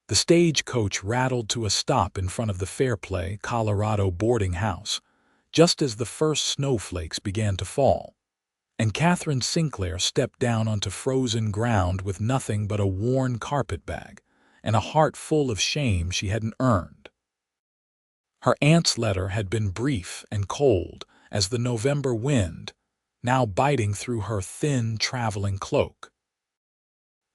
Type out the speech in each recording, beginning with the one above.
The stagecoach rattled to a stop in front of the Fairplay, Colorado boarding house, just as the first snowflakes began to fall, and Katherine Sinclair stepped down onto frozen ground with nothing but a worn carpetbag and a heart full of shame she hadn't earned. Her aunt's letter had been brief and cold as the November wind, now biting through her thin traveling cloak.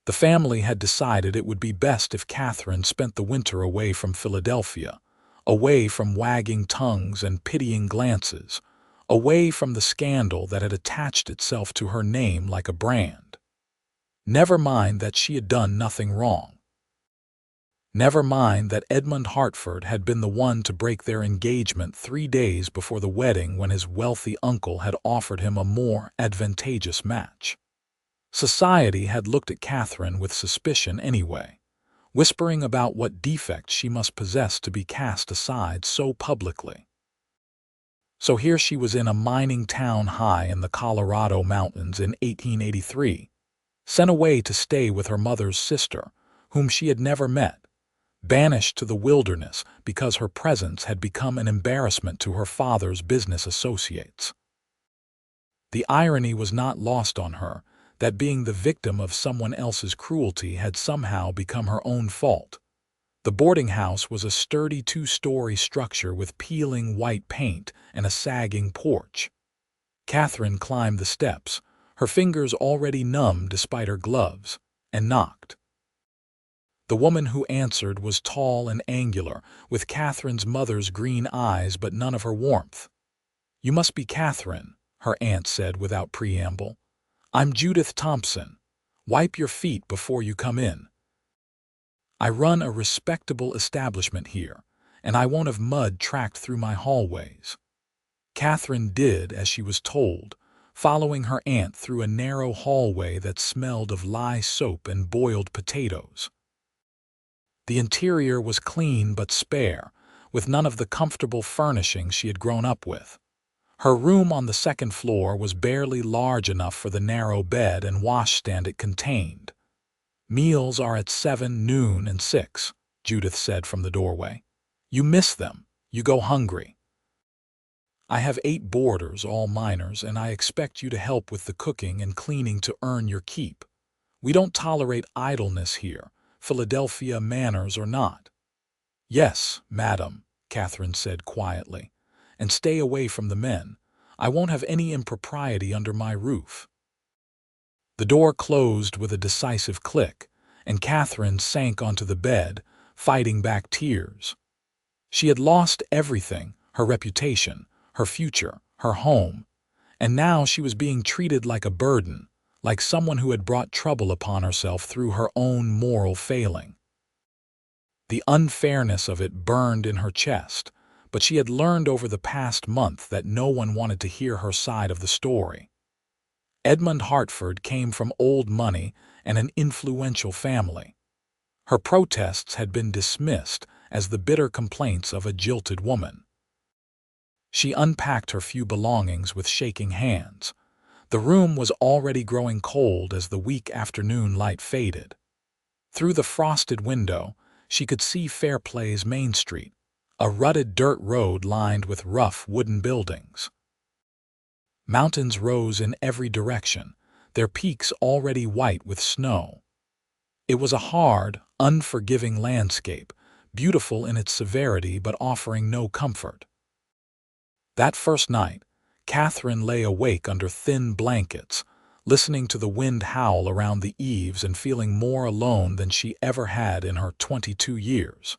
The family had decided it would be best if Katherine spent the winter away from Philadelphia, away from wagging tongues and pitying glances, away from the scandal that had attached itself to her name like a brand. Never mind that she had done nothing wrong. Never mind that Edmund Hartford had been the one to break their engagement 3 days before the wedding when his wealthy uncle had offered him a more advantageous match. Society had looked at Katherine with suspicion anyway, whispering about what defects she must possess to be cast aside so publicly. So here she was in a mining town high in the Colorado mountains in 1883, sent away to stay with her mother's sister, whom she had never met, banished to the wilderness because her presence had become an embarrassment to her father's business associates. The irony was not lost on her that being the victim of someone else's cruelty had somehow become her own fault. The boarding house was a sturdy 2-story structure with peeling white paint and a sagging porch. Katherine climbed the steps, her fingers already numb despite her gloves, and knocked. The woman who answered was tall and angular, with Katherine's mother's green eyes but none of her warmth. "You must be Katherine," her aunt said without preamble. "I'm Judith Thompson. Wipe your feet before you come in. I run a respectable establishment here, and I won't have mud tracked through my hallways." Katherine did as she was told, following her aunt through a narrow hallway that smelled of lye soap and boiled potatoes. The interior was clean but spare, with none of the comfortable furnishings she had grown up with. Her room on the second floor was barely large enough for the narrow bed and washstand it contained. "Meals are at 7, noon, and 6, Judith said from the doorway. "You miss them. You go hungry. I have 8 boarders, all minors, and I expect you to help with the cooking and cleaning to earn your keep. We don't tolerate idleness here, Philadelphia manners or not." "Yes, madam," Katherine said quietly, "and stay away from the men. I won't have any impropriety under my roof." The door closed with a decisive click, and Katherine sank onto the bed, fighting back tears. She had lost everything, her reputation, her future, her home, and now she was being treated like a burden, like someone who had brought trouble upon herself through her own moral failing. The unfairness of it burned in her chest, but she had learned over the past month that no one wanted to hear her side of the story. Edmund Hartford came from old money and an influential family. Her protests had been dismissed as the bitter complaints of a jilted woman. She unpacked her few belongings with shaking hands. The room was already growing cold as the weak afternoon light faded. Through the frosted window, she could see Fairplay's Main Street, a rutted dirt road lined with rough wooden buildings. Mountains rose in every direction, their peaks already white with snow. It was a hard, unforgiving landscape, beautiful in its severity but offering no comfort. That first night, Katherine lay awake under thin blankets, listening to the wind howl around the eaves and feeling more alone than she ever had in her 22 years.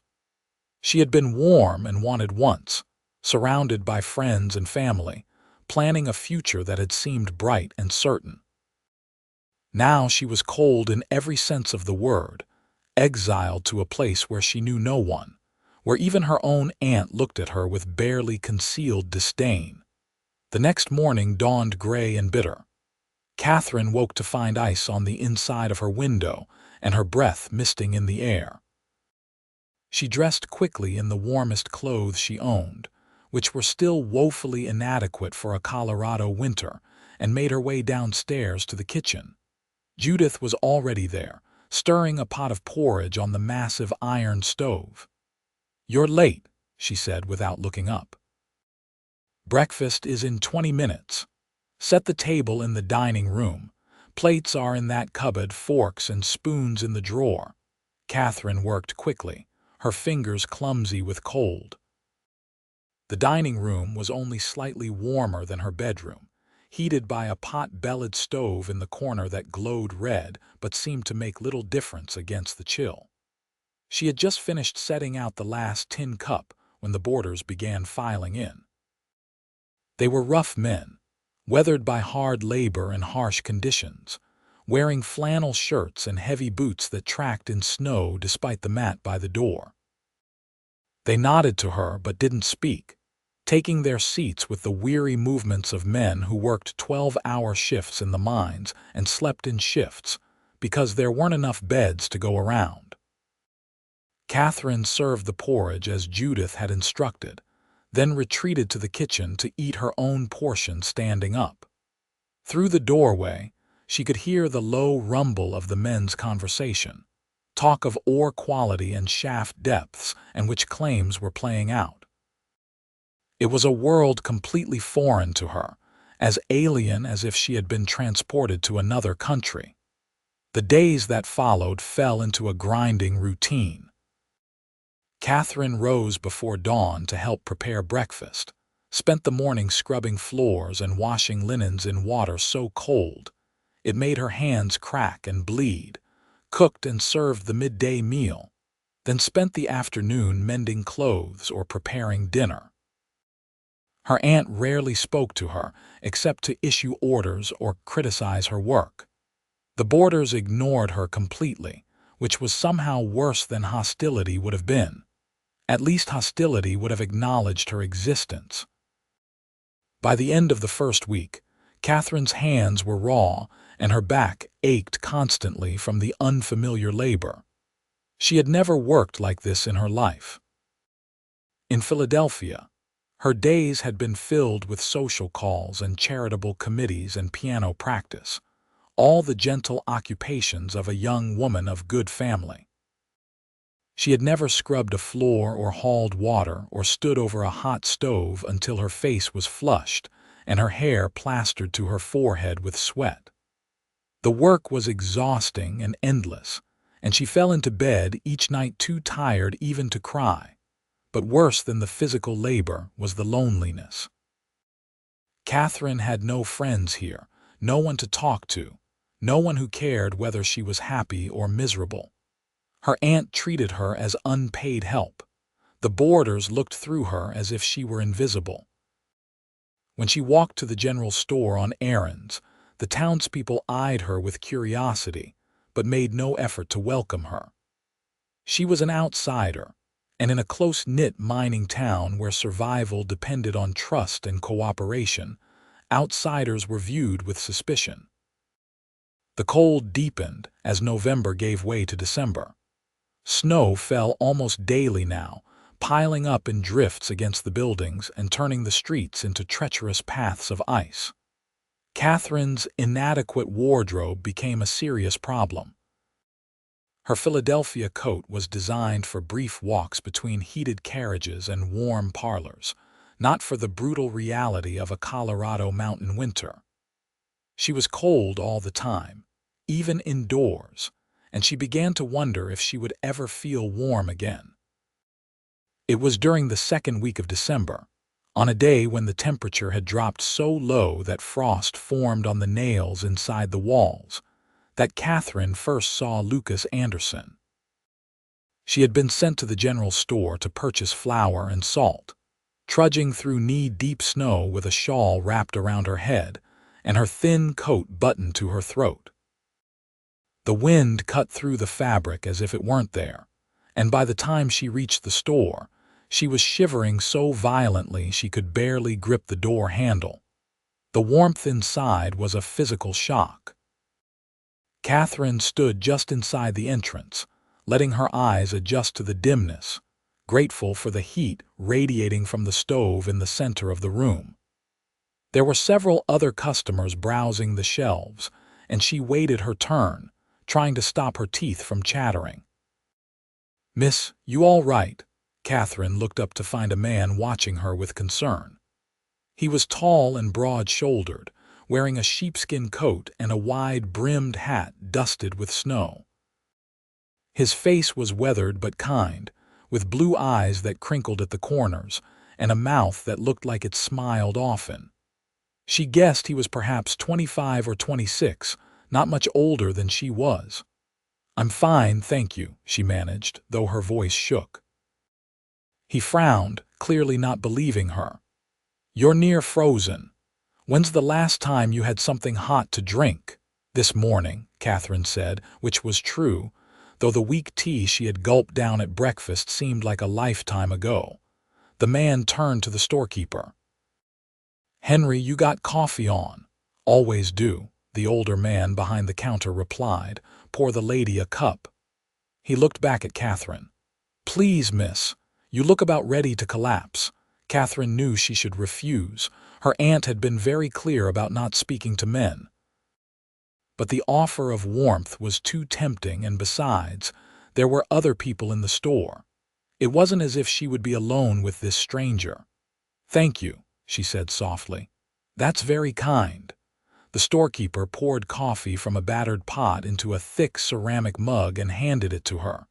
She had been warm and wanted once, surrounded by friends and family, planning a future that had seemed bright and certain. Now she was cold in every sense of the word, exiled to a place where she knew no one, where even her own aunt looked at her with barely concealed disdain. The next morning dawned gray and bitter. Katherine woke to find ice on the inside of her window and her breath misting in the air. She dressed quickly in the warmest clothes she owned, which were still woefully inadequate for a Colorado winter, and made her way downstairs to the kitchen. Judith was already there, stirring a pot of porridge on the massive iron stove. "You're late," she said without looking up. "Breakfast is in 20 minutes. Set the table in the dining room. Plates are in that cupboard, forks and spoons in the drawer." Katherine worked quickly, her fingers clumsy with cold. The dining room was only slightly warmer than her bedroom, heated by a pot-bellied stove in the corner that glowed red but seemed to make little difference against the chill. She had just finished setting out the last tin cup when the boarders began filing in. They were rough men, weathered by hard labor and harsh conditions, wearing flannel shirts and heavy boots that tracked in snow despite the mat by the door. They nodded to her but didn't speak, taking their seats with the weary movements of men who worked 12-hour shifts in the mines and slept in shifts because there weren't enough beds to go around. Katherine served the porridge as Judith had instructed, then retreated to the kitchen to eat her own portion standing up. Through the doorway, she could hear the low rumble of the men's conversation, talk of ore quality and shaft depths and which claims were playing out. It was a world completely foreign to her, as alien as if she had been transported to another country. The days that followed fell into a grinding routine. Katherine rose before dawn to help prepare breakfast, spent the morning scrubbing floors and washing linens in water so cold it made her hands crack and bleed, cooked and served the midday meal, then spent the afternoon mending clothes or preparing dinner. Her aunt rarely spoke to her except to issue orders or criticize her work. The boarders ignored her completely, which was somehow worse than hostility would have been. At least hostility would have acknowledged her existence. By the end of the first week, Katherine's hands were raw and her back ached constantly from the unfamiliar labor. She had never worked like this in her life. In Philadelphia, her days had been filled with social calls and charitable committees and piano practice, all the gentle occupations of a young woman of good family. She had never scrubbed a floor or hauled water or stood over a hot stove until her face was flushed and her hair plastered to her forehead with sweat. The work was exhausting and endless, and she fell into bed each night too tired even to cry. But worse than the physical labor was the loneliness. Katherine had no friends here, no one to talk to, no one who cared whether she was happy or miserable. Her aunt treated her as unpaid help. The boarders looked through her as if she were invisible. When she walked to the general store on errands, the townspeople eyed her with curiosity, but made no effort to welcome her. She was an outsider, and in a close-knit mining town where survival depended on trust and cooperation, outsiders were viewed with suspicion. The cold deepened as November gave way to December. Snow fell almost daily now, piling up in drifts against the buildings and turning the streets into treacherous paths of ice. Katherine's inadequate wardrobe became a serious problem. Her Philadelphia coat was designed for brief walks between heated carriages and warm parlors, not for the brutal reality of a Colorado mountain winter. She was cold all the time, even indoors, and she began to wonder if she would ever feel warm again. It was during the second week of December, on a day when the temperature had dropped so low that frost formed on the nails inside the walls, that Katherine first saw Lucas Anderson. She had been sent to the general store to purchase flour and salt, trudging through knee-deep snow with a shawl wrapped around her head and her thin coat buttoned to her throat. The wind cut through the fabric as if it weren't there, and by the time she reached the store, she was shivering so violently she could barely grip the door handle. The warmth inside was a physical shock. Katherine stood just inside the entrance, letting her eyes adjust to the dimness, grateful for the heat radiating from the stove in the center of the room. There were several other customers browsing the shelves, and she waited her turn, trying to stop her teeth from chattering. "Miss, you all right?" Katherine looked up to find a man watching her with concern. He was tall and broad-shouldered, wearing a sheepskin coat and a wide-brimmed hat dusted with snow. His face was weathered but kind, with blue eyes that crinkled at the corners and a mouth that looked like it smiled often. She guessed he was perhaps 25 or 26, not much older than she was. "I'm fine, thank you," she managed, though her voice shook. He frowned, clearly not believing her. "You're near frozen. When's the last time you had something hot to drink?" "This morning," Katherine said, which was true, though the weak tea she had gulped down at breakfast seemed like a lifetime ago. The man turned to the storekeeper. "Henry, you got coffee on?" "Always do," the older man behind the counter replied. "Pour the lady a cup." He looked back at Katherine. "Please, miss, you look about ready to collapse." Katherine knew she should refuse. Her aunt had been very clear about not speaking to men. But the offer of warmth was too tempting, and besides, there were other people in the store. It wasn't as if she would be alone with this stranger. "Thank you," she said softly. "That's very kind." The storekeeper poured coffee from a battered pot into a thick ceramic mug and handed it to her.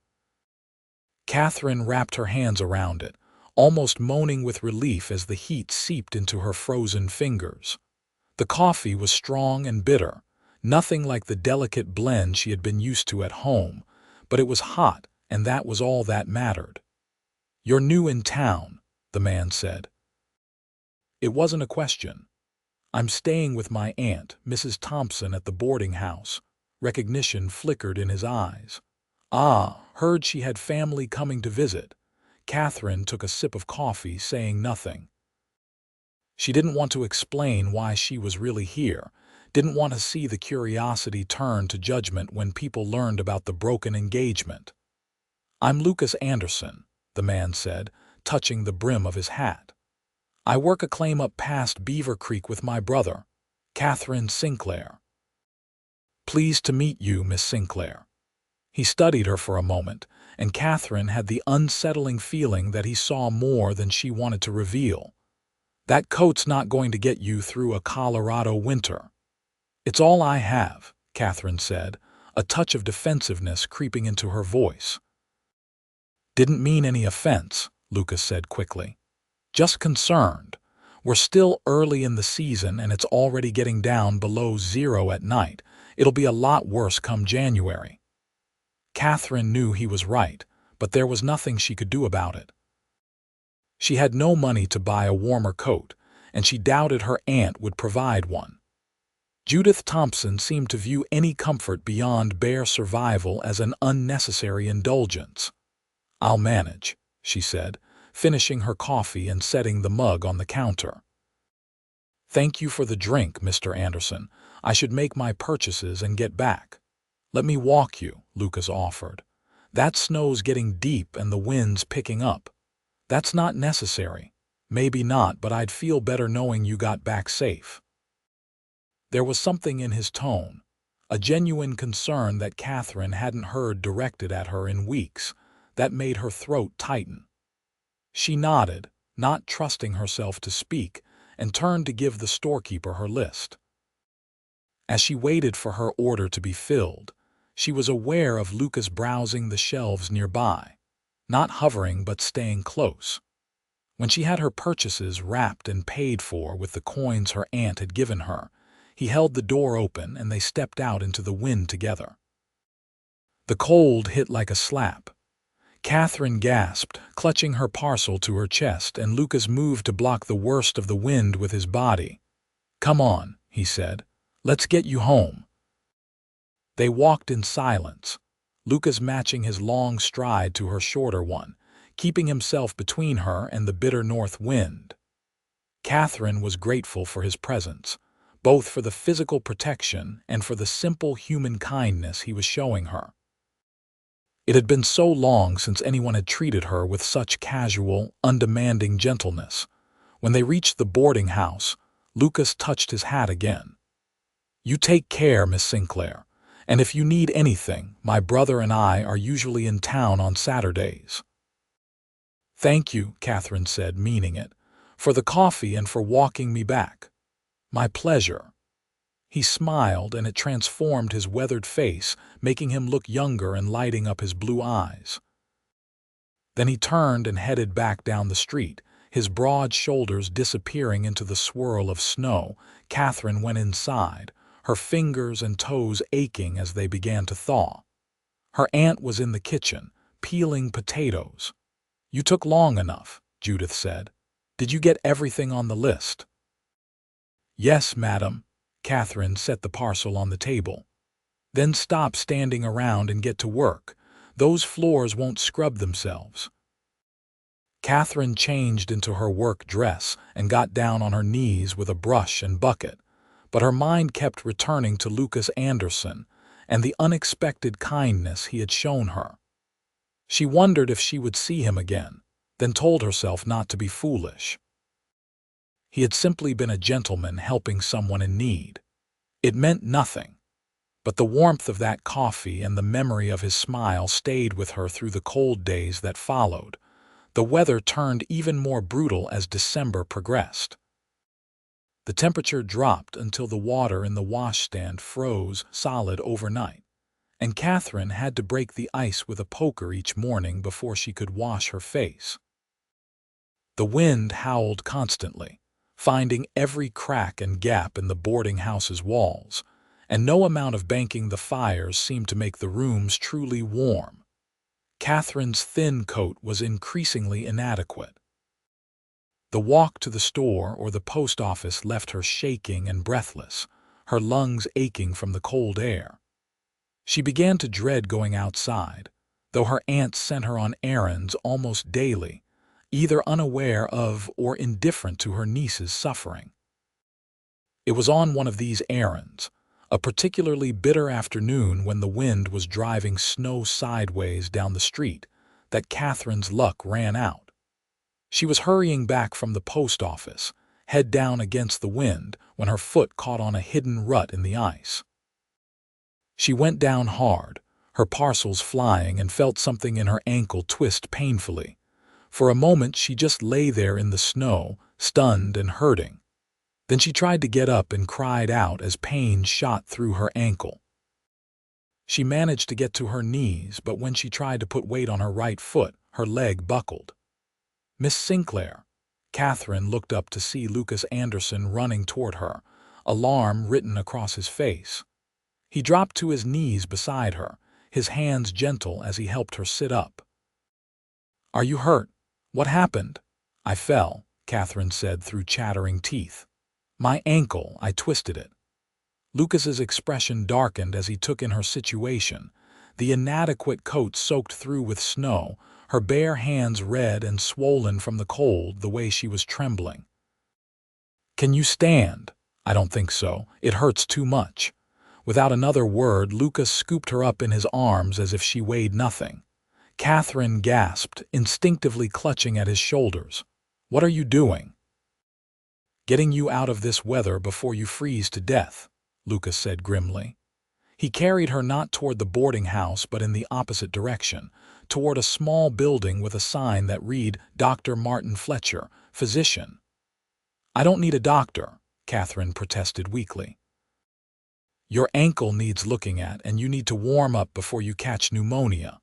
Katherine wrapped her hands around it, almost moaning with relief as the heat seeped into her frozen fingers. The coffee was strong and bitter, nothing like the delicate blend she had been used to at home, but it was hot, and that was all that mattered. "You're new in town," the man said. It wasn't a question. "I'm staying with my aunt, Mrs. Thompson, at the boarding house." Recognition flickered in his eyes. "Ah, heard she had family coming to visit." Katherine took a sip of coffee, saying nothing. She didn't want to explain why she was really here, didn't want to see the curiosity turn to judgment when people learned about the broken engagement. "I'm Lucas Anderson," the man said, touching the brim of his hat. "I work a claim up past Beaver Creek with my brother, Katherine Sinclair." "Pleased to meet you, Miss Sinclair." He studied her for a moment, and Katherine had the unsettling feeling that he saw more than she wanted to reveal. "That coat's not going to get you through a Colorado winter." "It's all I have," Katherine said, a touch of defensiveness creeping into her voice. "Didn't mean any offense," Lucas said quickly. "Just concerned. We're still early in the season and it's already getting down below zero at night. It'll be a lot worse come January." Katherine knew he was right, but there was nothing she could do about it. She had no money to buy a warmer coat, and she doubted her aunt would provide one. Judith Thompson seemed to view any comfort beyond bare survival as an unnecessary indulgence. "I'll manage," she said, finishing her coffee and setting the mug on the counter. "Thank you for the drink, Mr. Anderson. I should make my purchases and get back." "Let me walk you," Lucas offered. "That snow's getting deep and the wind's picking up." "That's not necessary." "Maybe not, but I'd feel better knowing you got back safe." There was something in his tone, a genuine concern that Katherine hadn't heard directed at her in weeks, that made her throat tighten. She nodded, not trusting herself to speak, and turned to give the storekeeper her list. As she waited for her order to be filled, she was aware of Lucas browsing the shelves nearby, not hovering but staying close. When she had her purchases wrapped and paid for with the coins her aunt had given her, he held the door open and they stepped out into the wind together. The cold hit like a slap. Katherine gasped, clutching her parcel to her chest, and Lucas moved to block the worst of the wind with his body. "Come on," he said. "Let's get you home." They walked in silence, Lucas matching his long stride to her shorter one, keeping himself between her and the bitter north wind. Katherine was grateful for his presence, both for the physical protection and for the simple human kindness he was showing her. It had been so long since anyone had treated her with such casual, undemanding gentleness. When they reached the boarding house, Lucas touched his hat again. "You take care, Miss Sinclair, And if you need anything, my brother and I are usually in town on Saturdays." "Thank you," Katherine said, meaning it, "for the coffee and for walking me back." "My pleasure." He smiled, and it transformed his weathered face, making him look younger and lighting up his blue eyes. Then he turned and headed back down the street, his broad shoulders disappearing into the swirl of snow. Katherine went inside, her fingers and toes aching as they began to thaw. Her aunt was in the kitchen, peeling potatoes. "You took long enough," Judith said. "Did you get everything on the list?" "Yes, madam." Katherine set the parcel on the table. "Then stop standing around and get to work. Those floors won't scrub themselves." Katherine changed into her work dress and got down on her knees with a brush and bucket, but her mind kept returning to Lucas Anderson and the unexpected kindness he had shown her. She wondered if she would see him again, then told herself not to be foolish. He had simply been a gentleman helping someone in need. It meant nothing, but the warmth of that coffee and the memory of his smile stayed with her through the cold days that followed. The weather turned even more brutal as December progressed. The temperature dropped until the water in the washstand froze solid overnight, and Katherine had to break the ice with a poker each morning before she could wash her face. The wind howled constantly, finding every crack and gap in the boarding house's walls, and no amount of banking the fires seemed to make the rooms truly warm. Katherine's thin coat was increasingly inadequate. The walk to the store or the post office left her shaking and breathless, her lungs aching from the cold air. She began to dread going outside, though her aunt sent her on errands almost daily, either unaware of or indifferent to her niece's suffering. It was on one of these errands, a particularly bitter afternoon when the wind was driving snow sideways down the street, that Katherine's luck ran out. She was hurrying back from the post office, head down against the wind, when her foot caught on a hidden rut in the ice. She went down hard, her parcels flying, and felt something in her ankle twist painfully. For a moment she just lay there in the snow, stunned and hurting. Then she tried to get up and cried out as pain shot through her ankle. She managed to get to her knees, but when she tried to put weight on her right foot, her leg buckled. "Miss Sinclair." Katherine looked up to see Lucas Anderson running toward her, alarm written across his face. He dropped to his knees beside her, his hands gentle as he helped her sit up. "Are you hurt? What happened?" "I fell," Katherine said through chattering teeth. "My ankle, I twisted it." Lucas's expression darkened as he took in her situation, the inadequate coat soaked through with snow, her bare hands red and swollen from the cold, the way she was trembling. "Can you stand?" "I don't think so. It hurts too much." Without another word, Lucas scooped her up in his arms as if she weighed nothing. Katherine gasped, instinctively clutching at his shoulders. "What are you doing?" "Getting you out of this weather before you freeze to death," Lucas said grimly. He carried her not toward the boarding house but in the opposite direction, toward a small building with a sign that read, "Dr. Martin Fletcher, Physician." "I don't need a doctor," Katherine protested weakly. "Your ankle needs looking at, and you need to warm up before you catch pneumonia."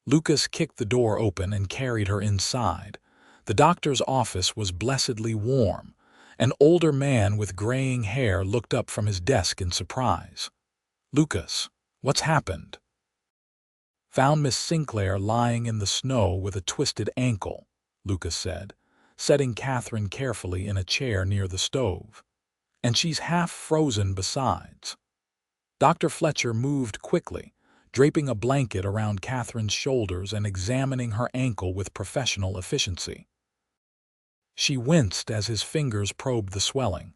Lucas kicked the door open and carried her inside. The doctor's office was blessedly warm. An older man with graying hair looked up from his desk in surprise. "Lucas, what's happened?" "Found Miss Sinclair lying in the snow with a twisted ankle," Lucas said, setting Katherine carefully in a chair near the stove. "And she's half frozen besides." Dr. Fletcher moved quickly, draping a blanket around Katherine's shoulders and examining her ankle with professional efficiency. She winced as his fingers probed the swelling.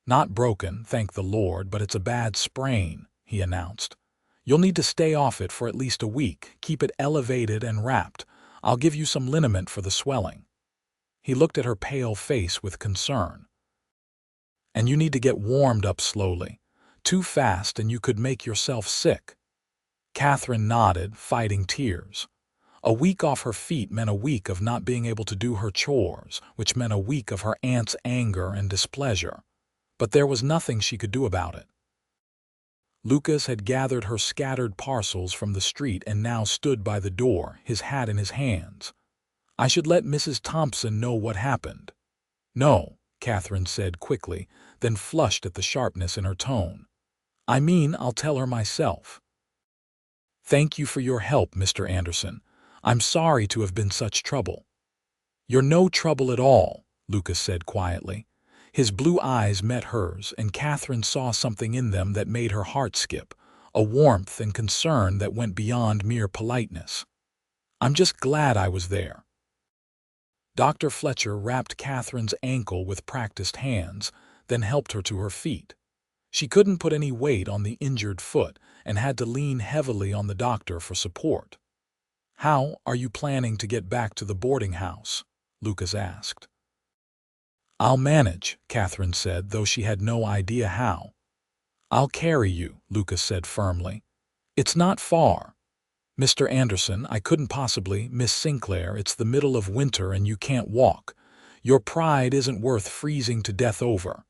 "Not broken, thank the Lord, but it's a bad sprain," he announced. "You'll need to stay off it for at least a week. Keep it elevated and wrapped. I'll give you some liniment for the swelling." He looked at her pale face with concern. "And you need to get warmed up slowly. Too fast and you could make yourself sick." Katherine nodded, fighting tears. A week off her feet meant a week of not being able to do her chores, which meant a week of her aunt's anger and displeasure. But there was nothing she could do about it. Lucas had gathered her scattered parcels from the street and now stood by the door, his hat in his hands. "I should let Mrs. Thompson know what happened." "No," Katherine said quickly, then flushed at the sharpness in her tone. "I mean, I'll tell her myself." "Thank you for your help, Mr. Anderson. I'm sorry to have been such trouble." "You're no trouble at all," Lucas said quietly. His blue eyes met hers, and Katherine saw something in them that made her heart skip, a warmth and concern that went beyond mere politeness. "I'm just glad I was there." Dr. Fletcher wrapped Katherine's ankle with practiced hands, then helped her to her feet. She couldn't put any weight on the injured foot and had to lean heavily on the doctor for support. "How are you planning to get back to the boarding house?" Lucas asked. "I'll manage," Katherine said, though she had no idea how. "I'll carry you," Lucas said firmly. "It's not far." "Mr. Anderson, I couldn't possibly. Miss Sinclair, it's the middle of winter and you can't walk. Your pride isn't worth freezing to death over."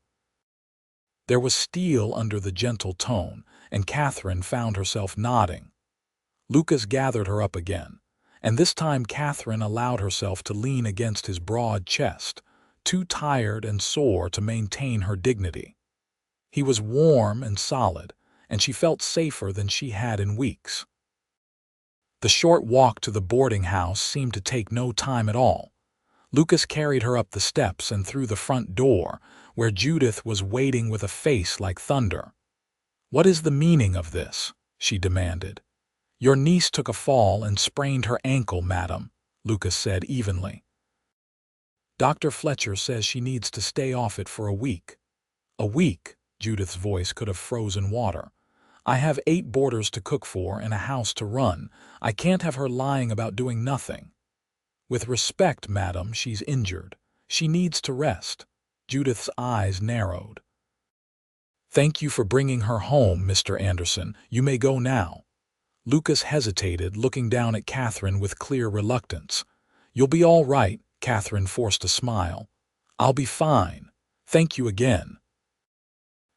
There was steel under the gentle tone, and Katherine found herself nodding. Lucas gathered her up again, and this time Katherine allowed herself to lean against his broad chest, too tired and sore to maintain her dignity. He was warm and solid, and she felt safer than she had in weeks. The short walk to the boarding house seemed to take no time at all. Lucas carried her up the steps and through the front door, where Judith was waiting with a face like thunder. "What is the meaning of this?" she demanded. "Your niece took a fall and sprained her ankle, madam," Lucas said evenly. "Dr. Fletcher says she needs to stay off it for a week." "A week?" Judith's voice could have frozen water. "I have 8 boarders to cook for and a house to run. I can't have her lying about doing nothing." "With respect, madam, she's injured. She needs to rest." Judith's eyes narrowed. "Thank you for bringing her home, Mr. Anderson. You may go now." Lucas hesitated, looking down at Katherine with clear reluctance. "You'll be all right," Katherine forced a smile. "I'll be fine. Thank you again."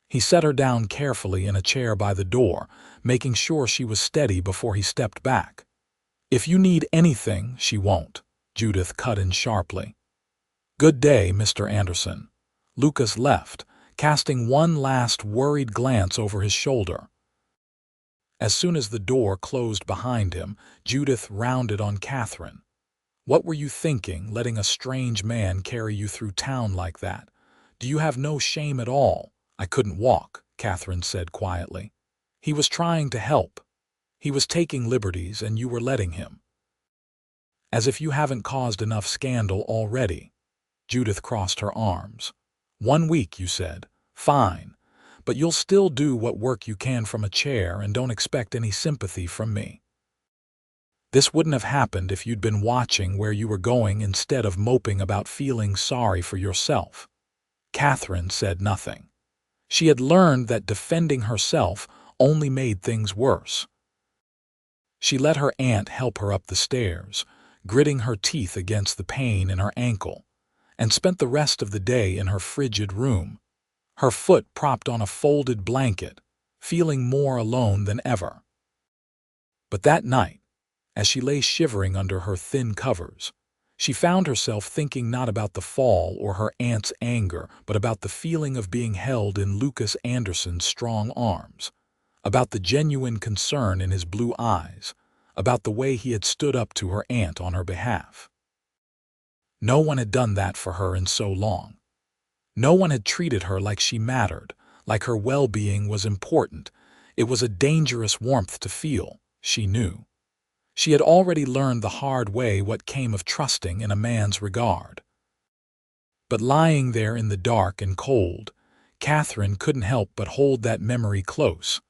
He set her down carefully in a chair by the door, making sure she was steady before he stepped back. "If you need anything, she won't," Judith cut in sharply. "Good day, Mr. Anderson." Lucas left, casting one last worried glance over his shoulder. As soon as the door closed behind him, Judith rounded on Katherine. "What were you thinking, letting a strange man carry you through town like that? Do you have no shame at all?" "I couldn't walk," Katherine said quietly. "He was trying to help. He was taking liberties, and you were letting him." "As if you haven't caused enough scandal already." Judith crossed her arms. "1 week, you said. Fine. But you'll still do what work you can from a chair and don't expect any sympathy from me. This wouldn't have happened if you'd been watching where you were going instead of moping about feeling sorry for yourself." Katherine said nothing. She had learned that defending herself only made things worse. She let her aunt help her up the stairs, gritting her teeth against the pain in her ankle, and spent the rest of the day in her frigid room, her foot propped on a folded blanket, feeling more alone than ever. But that night, as she lay shivering under her thin covers, she found herself thinking not about the fall or her aunt's anger, but about the feeling of being held in Lucas Anderson's strong arms, about the genuine concern in his blue eyes, about the way he had stood up to her aunt on her behalf. No one had done that for her in so long. No one had treated her like she mattered, like her well-being was important. It was a dangerous warmth to feel, she knew. She had already learned the hard way what came of trusting in a man's regard. But lying there in the dark and cold, Katherine couldn't help but hold that memory close,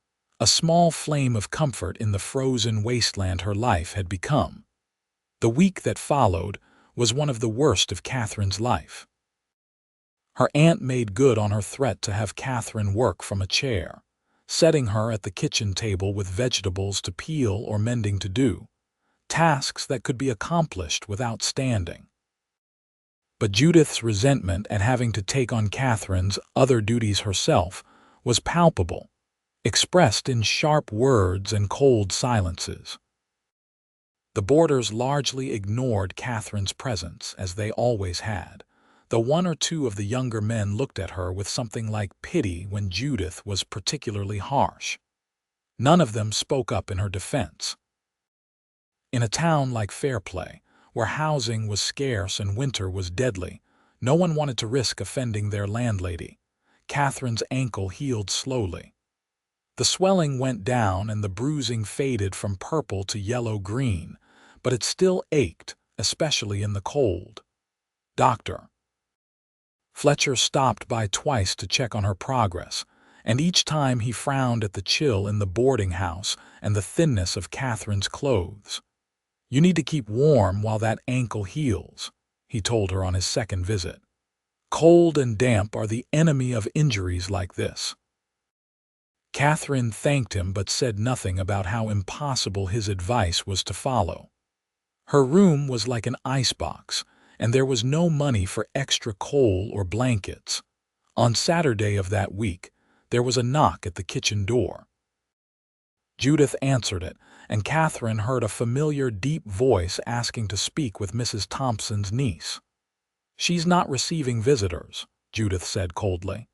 a small flame of comfort in the frozen wasteland her life had become. The week that followed was one of the worst of Katherine's life. Her aunt made good on her threat to have Katherine work from a chair. setting her at the kitchen table with vegetables to peel or mending to do, tasks that could be accomplished without standing. But Judith's resentment at having to take on Catherine's other duties herself was palpable, expressed in sharp words and cold silences. The boarders largely ignored Catherine's presence, as they always had, though one or two of the younger men looked at her with something like pity when Judith was particularly harsh. None of them spoke up in her defense. In a town like Fairplay, where housing was scarce and winter was deadly, no one wanted to risk offending their landlady. Catherine's ankle healed slowly. The swelling went down and the bruising faded from purple to yellow-green, but it still ached, especially in the cold. "Doctor." Fletcher stopped by twice to check on her progress, and each time he frowned at the chill in the boarding house and the thinness of Catherine's clothes. "You need to keep warm while that ankle heals," he told her on his second visit. "Cold and damp are the enemy of injuries like this." Katherine thanked him but said nothing about how impossible his advice was to follow. Her room was like an icebox, and there was no money for extra coal or blankets. On Saturday of that week, there was a knock at the kitchen door. Judith answered it, and Katherine heard a familiar deep voice asking to speak with Mrs. Thompson's niece. "She's not receiving visitors," Judith said coldly.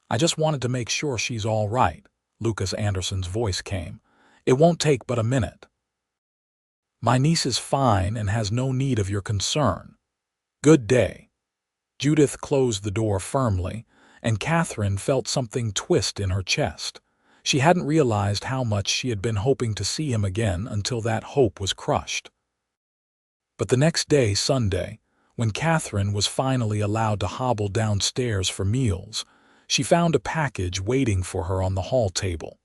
"I just wanted to make sure she's all right," Lucas Anderson's voice came. "It won't take but a minute." "My niece is fine and has no need of your concern. Good day." Judith closed the door firmly, and Katherine felt something twist in her chest. She hadn't realized how much she had been hoping to see him again until that hope was crushed. But the next day, Sunday, when Katherine was finally allowed to hobble downstairs for meals, she found a package waiting for her on the hall table.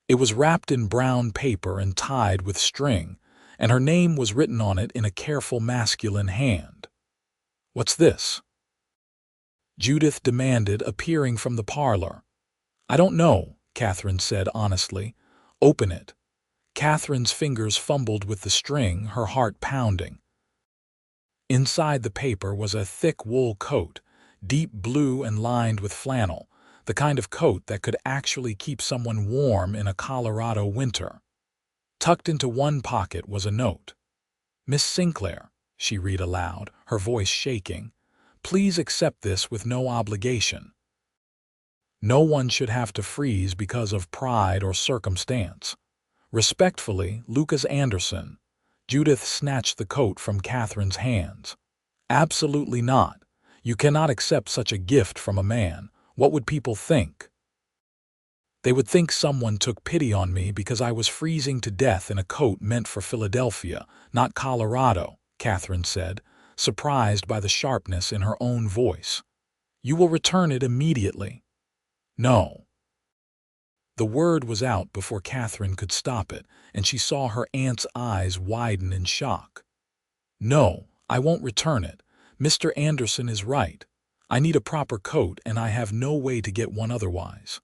It was wrapped in brown paper and tied with string, and her name was written on it in a careful masculine hand. "What's this?" Judith demanded, appearing from the parlor. "I don't know," Katherine said honestly. "Open it." Katherine's fingers fumbled with the string, her heart pounding. Inside the paper was a thick wool coat, deep blue and lined with flannel, the kind of coat that could actually keep someone warm in a Colorado winter. Tucked into one pocket was a note. "Miss Sinclair," she read aloud, her voice shaking, "please accept this with no obligation. No one should have to freeze because of pride or circumstance. Respectfully, Lucas Anderson." Judith snatched the coat from Katherine's hands. "Absolutely not. You cannot accept such a gift from a man. What would people think?" "They would think someone took pity on me because I was freezing to death in a coat meant for Philadelphia, not Colorado," Katherine said, surprised by the sharpness in her own voice. "You will return it immediately." "No." The word was out before Katherine could stop it, and she saw her aunt's eyes widen in shock. "No, I won't return it. Mr. Anderson is right. I need a proper coat, and I have no way to get one otherwise.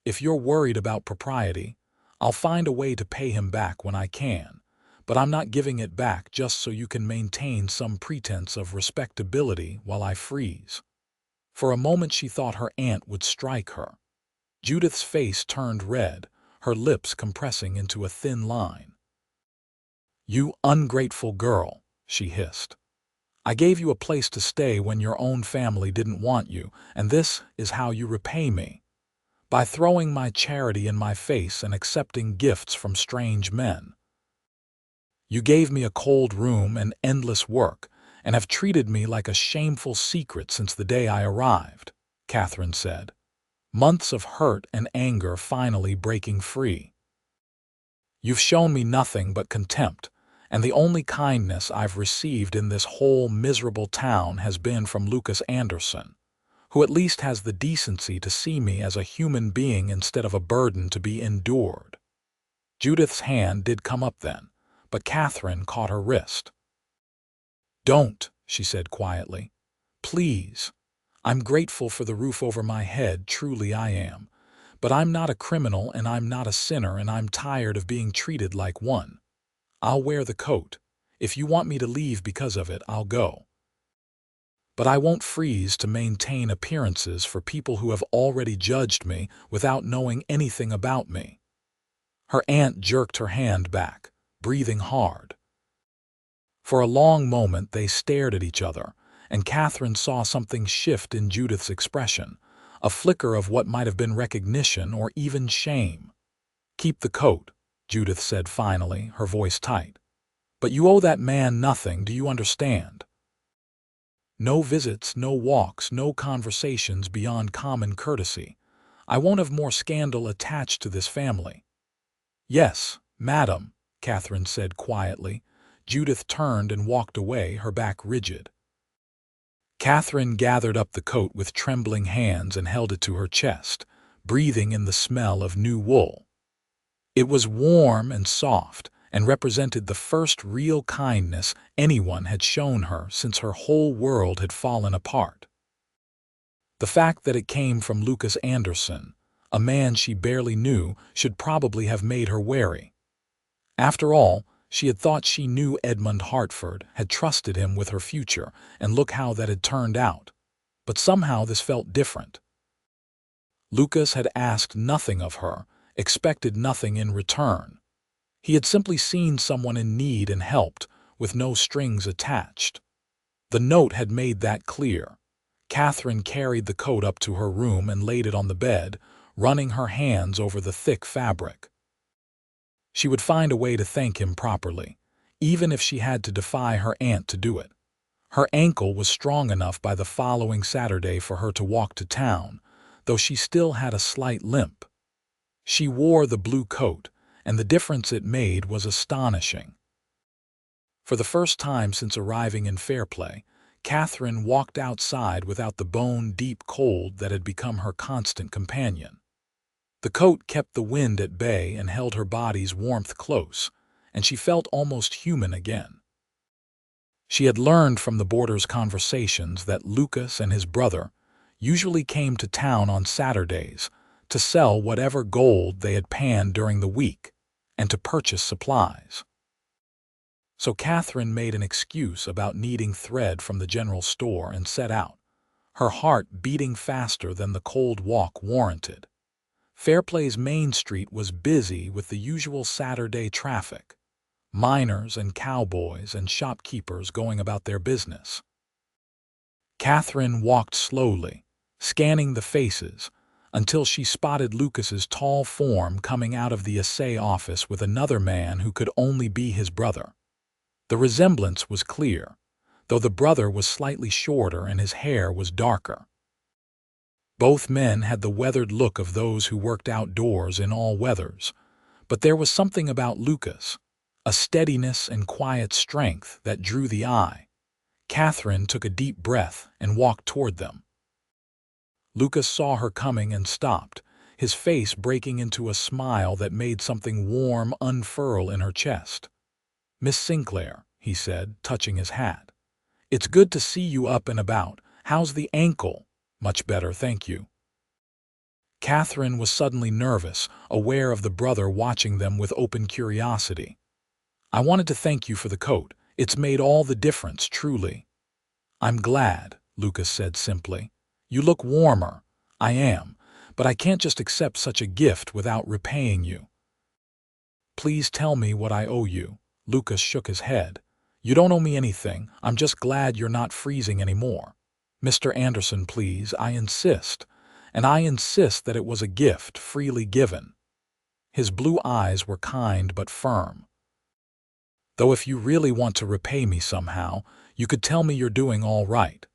If you're worried about propriety, I'll find a way to pay him back when I can, but I'm not giving it back just so you can maintain some pretense of respectability while I freeze." For a moment she thought her aunt would strike her. Judith's face turned red, her lips compressing into a thin line. "You ungrateful girl," she hissed. "I gave you a place to stay when your own family didn't want you, and this is how you repay me. By throwing my charity in my face and accepting gifts from strange men. You gave me a cold room and endless work, and have treated me like a shameful secret since the day I arrived," Katherine said, months of hurt and anger finally breaking free. "You've shown me nothing but contempt, and the only kindness I've received in this whole miserable town has been from Lucas Anderson, who at least has the decency to see me as a human being instead of a burden to be endured." Judith's hand did come up then, but Katherine caught her wrist. "Don't," she said quietly. "Please. I'm grateful for the roof over my head, truly I am. But I'm not a criminal and I'm not a sinner and I'm tired of being treated like one. I'll wear the coat. If you want me to leave because of it, I'll go. But I won't freeze to maintain appearances for people who have already judged me without knowing anything about me." Her aunt jerked her hand back, breathing hard. For a long moment they stared at each other, and Katherine saw something shift in Judith's expression, a flicker of what might have been recognition or even shame. "Keep the coat," Judith said finally, her voice tight. "But you owe that man nothing, do you understand? No visits, no walks, no conversations beyond common courtesy. I won't have more scandal attached to this family." "Yes, madam," Katherine said quietly. Judith turned and walked away, her back rigid. Katherine gathered up the coat with trembling hands and held it to her chest, breathing in the smell of new wool. It was warm and soft, and represented the first real kindness anyone had shown her since her whole world had fallen apart. The fact that it came from Lucas Anderson, a man she barely knew, should probably have made her wary. After all, she had thought she knew Edmund Hartford, had trusted him with her future, and look how that had turned out. But somehow this felt different. Lucas had asked nothing of her, expected nothing in return. He had simply seen someone in need and helped, with no strings attached. The note had made that clear. Katherine carried the coat up to her room and laid it on the bed, running her hands over the thick fabric. She would find a way to thank him properly, even if she had to defy her aunt to do it. Her ankle was strong enough by the following Saturday for her to walk to town, though she still had a slight limp. She wore the blue coat, and the difference it made was astonishing. For the first time since arriving in Fairplay, Katherine walked outside without the bone-deep cold that had become her constant companion. The coat kept the wind at bay and held her body's warmth close, and she felt almost human again. She had learned from the boarders' conversations that Lucas and his brother usually came to town on Saturdays to sell whatever gold they had panned during the week and to purchase supplies. So Katherine made an excuse about needing thread from the general store and set out, her heart beating faster than the cold walk warranted. Fairplay's Main Street was busy with the usual Saturday traffic, miners and cowboys and shopkeepers going about their business. Katherine walked slowly, scanning the faces, until she spotted Lucas's tall form coming out of the assay office with another man who could only be his brother. The resemblance was clear, though the brother was slightly shorter and his hair was darker. Both men had the weathered look of those who worked outdoors in all weathers, but there was something about Lucas, a steadiness and quiet strength that drew the eye. Katherine took a deep breath and walked toward them. Lucas saw her coming and stopped, his face breaking into a smile that made something warm unfurl in her chest. "Miss Sinclair," he said, touching his hat. "It's good to see you up and about. How's the ankle?" "Much better, thank you." Katherine was suddenly nervous, aware of the brother watching them with open curiosity. "I wanted to thank you for the coat. It's made all the difference, truly." "I'm glad," Lucas said simply. "You look warmer." "I am, but I can't just accept such a gift without repaying you." "Please tell me what I owe you." Lucas shook his head. "You don't owe me anything. I'm just glad you're not freezing anymore." "Mr. Anderson, please, I insist. And I insist that it was a gift, freely given." His blue eyes were kind but firm. "Though if you really want to repay me somehow, you could tell me you're doing all right.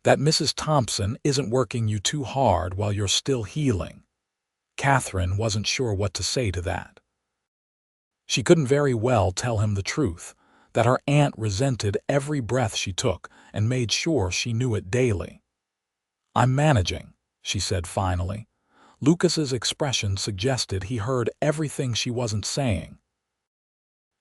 That Mrs. Thompson isn't working you too hard while you're still healing." Katherine wasn't sure what to say to that. She couldn't very well tell him the truth, that her aunt resented every breath she took and made sure she knew it daily. "I'm managing," she said finally. Lucas's expression suggested he heard everything she wasn't saying.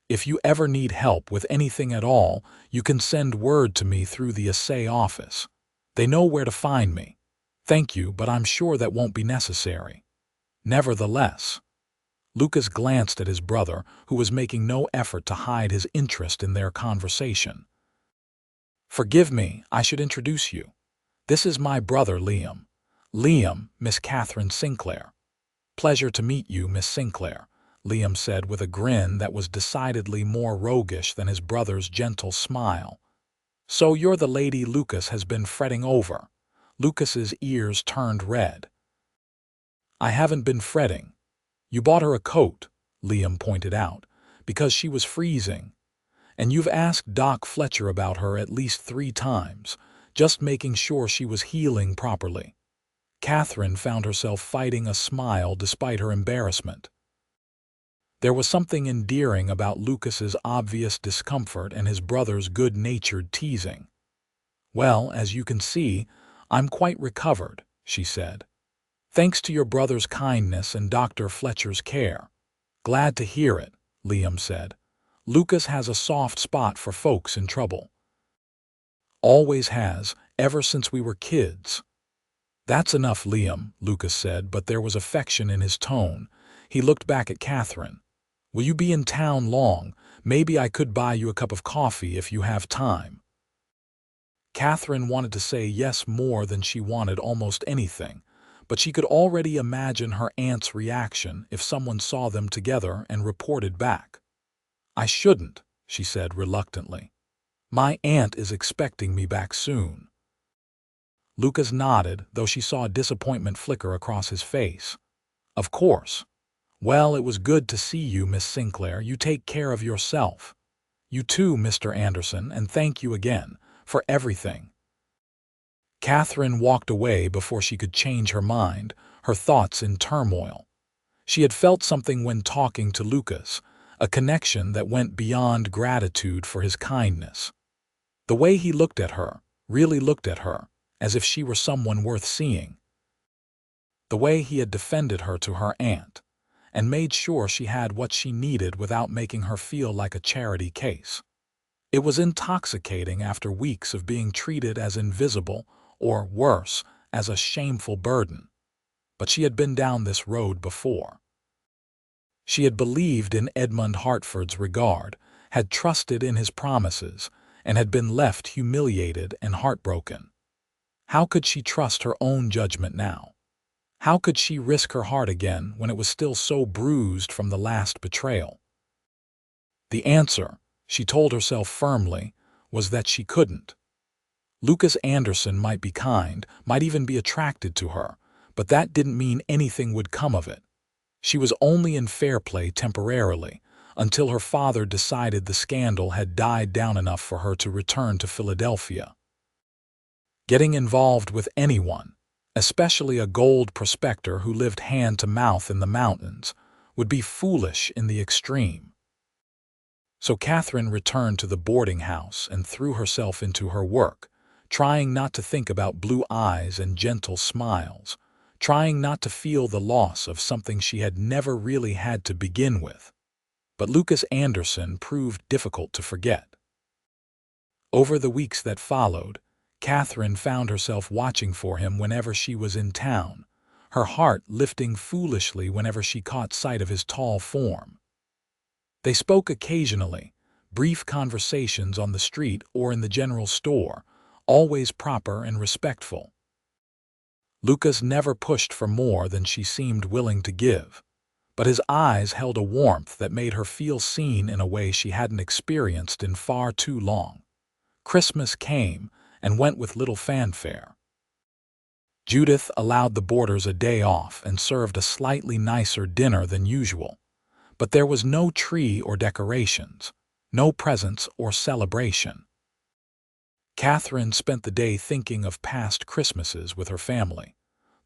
"If you ever need help with anything at all, you can send word to me through the assay office. They know where to find me. Thank you, but I'm sure that won't be necessary." Nevertheless, Lucas glanced at his brother, who was making no effort to hide his interest in their conversation. "Forgive me, I should introduce you. This is my brother Liam. Liam, Miss Katherine Sinclair." "Pleasure to meet you, Miss Sinclair," Liam said with a grin that was decidedly more roguish than his brother's gentle smile. "So you're the lady Lucas has been fretting over." Lucas's ears turned red. "I haven't been fretting. You bought her a coat," Liam pointed out, "because she was freezing. And you've asked Doc Fletcher about her at least 3 times, just making sure she was healing properly." Katherine found herself fighting a smile despite her embarrassment. There was something endearing about Lucas's obvious discomfort and his brother's good-natured teasing. "Well, as you can see, I'm quite recovered," she said. "Thanks to your brother's kindness and Dr. Fletcher's care." "Glad to hear it," Liam said. "Lucas has a soft spot for folks in trouble. Always has, ever since we were kids." "That's enough, Liam," Lucas said, but there was affection in his tone. He looked back at Katherine. "Will you be in town long? Maybe I could buy you a cup of coffee if you have time." Katherine wanted to say yes more than she wanted almost anything, but she could already imagine her aunt's reaction if someone saw them together and reported back. "I shouldn't," she said reluctantly. "My aunt is expecting me back soon." Lucas nodded, though she saw disappointment flicker across his face. "Of course. Well, it was good to see you, Miss Sinclair. You take care of yourself. You too, Mr. Anderson, and thank you again for everything." Katherine walked away before she could change her mind, her thoughts in turmoil. She had felt something when talking to Lucas, a connection that went beyond gratitude for his kindness. The way he looked at her, really looked at her, as if she were someone worth seeing. The way he had defended her to her aunt, and made sure she had what she needed without making her feel like a charity case. It was intoxicating after weeks of being treated as invisible, or worse, as a shameful burden. But she had been down this road before. She had believed in Edmund Hartford's regard, had trusted in his promises, and had been left humiliated and heartbroken. How could she trust her own judgment now? How could she risk her heart again when it was still so bruised from the last betrayal? The answer, she told herself firmly, was that she couldn't. Lucas Anderson might be kind, might even be attracted to her, but that didn't mean anything would come of it. She was only in fair play temporarily, until her father decided the scandal had died down enough for her to return to Philadelphia. Getting involved with anyone, especially a gold prospector who lived hand-to-mouth in the mountains, would be foolish in the extreme. So Katherine returned to the boarding house and threw herself into her work, trying not to think about blue eyes and gentle smiles, trying not to feel the loss of something she had never really had to begin with. But Lucas Anderson proved difficult to forget. Over the weeks that followed, Katherine found herself watching for him whenever she was in town, her heart lifting foolishly whenever she caught sight of his tall form. They spoke occasionally, brief conversations on the street or in the general store, always proper and respectful. Lucas never pushed for more than she seemed willing to give, but his eyes held a warmth that made her feel seen in a way she hadn't experienced in far too long. Christmas came and went with little fanfare. Judith allowed the boarders a day off and served a slightly nicer dinner than usual. But there was no tree or decorations, no presents or celebration. Katherine spent the day thinking of past Christmases with her family,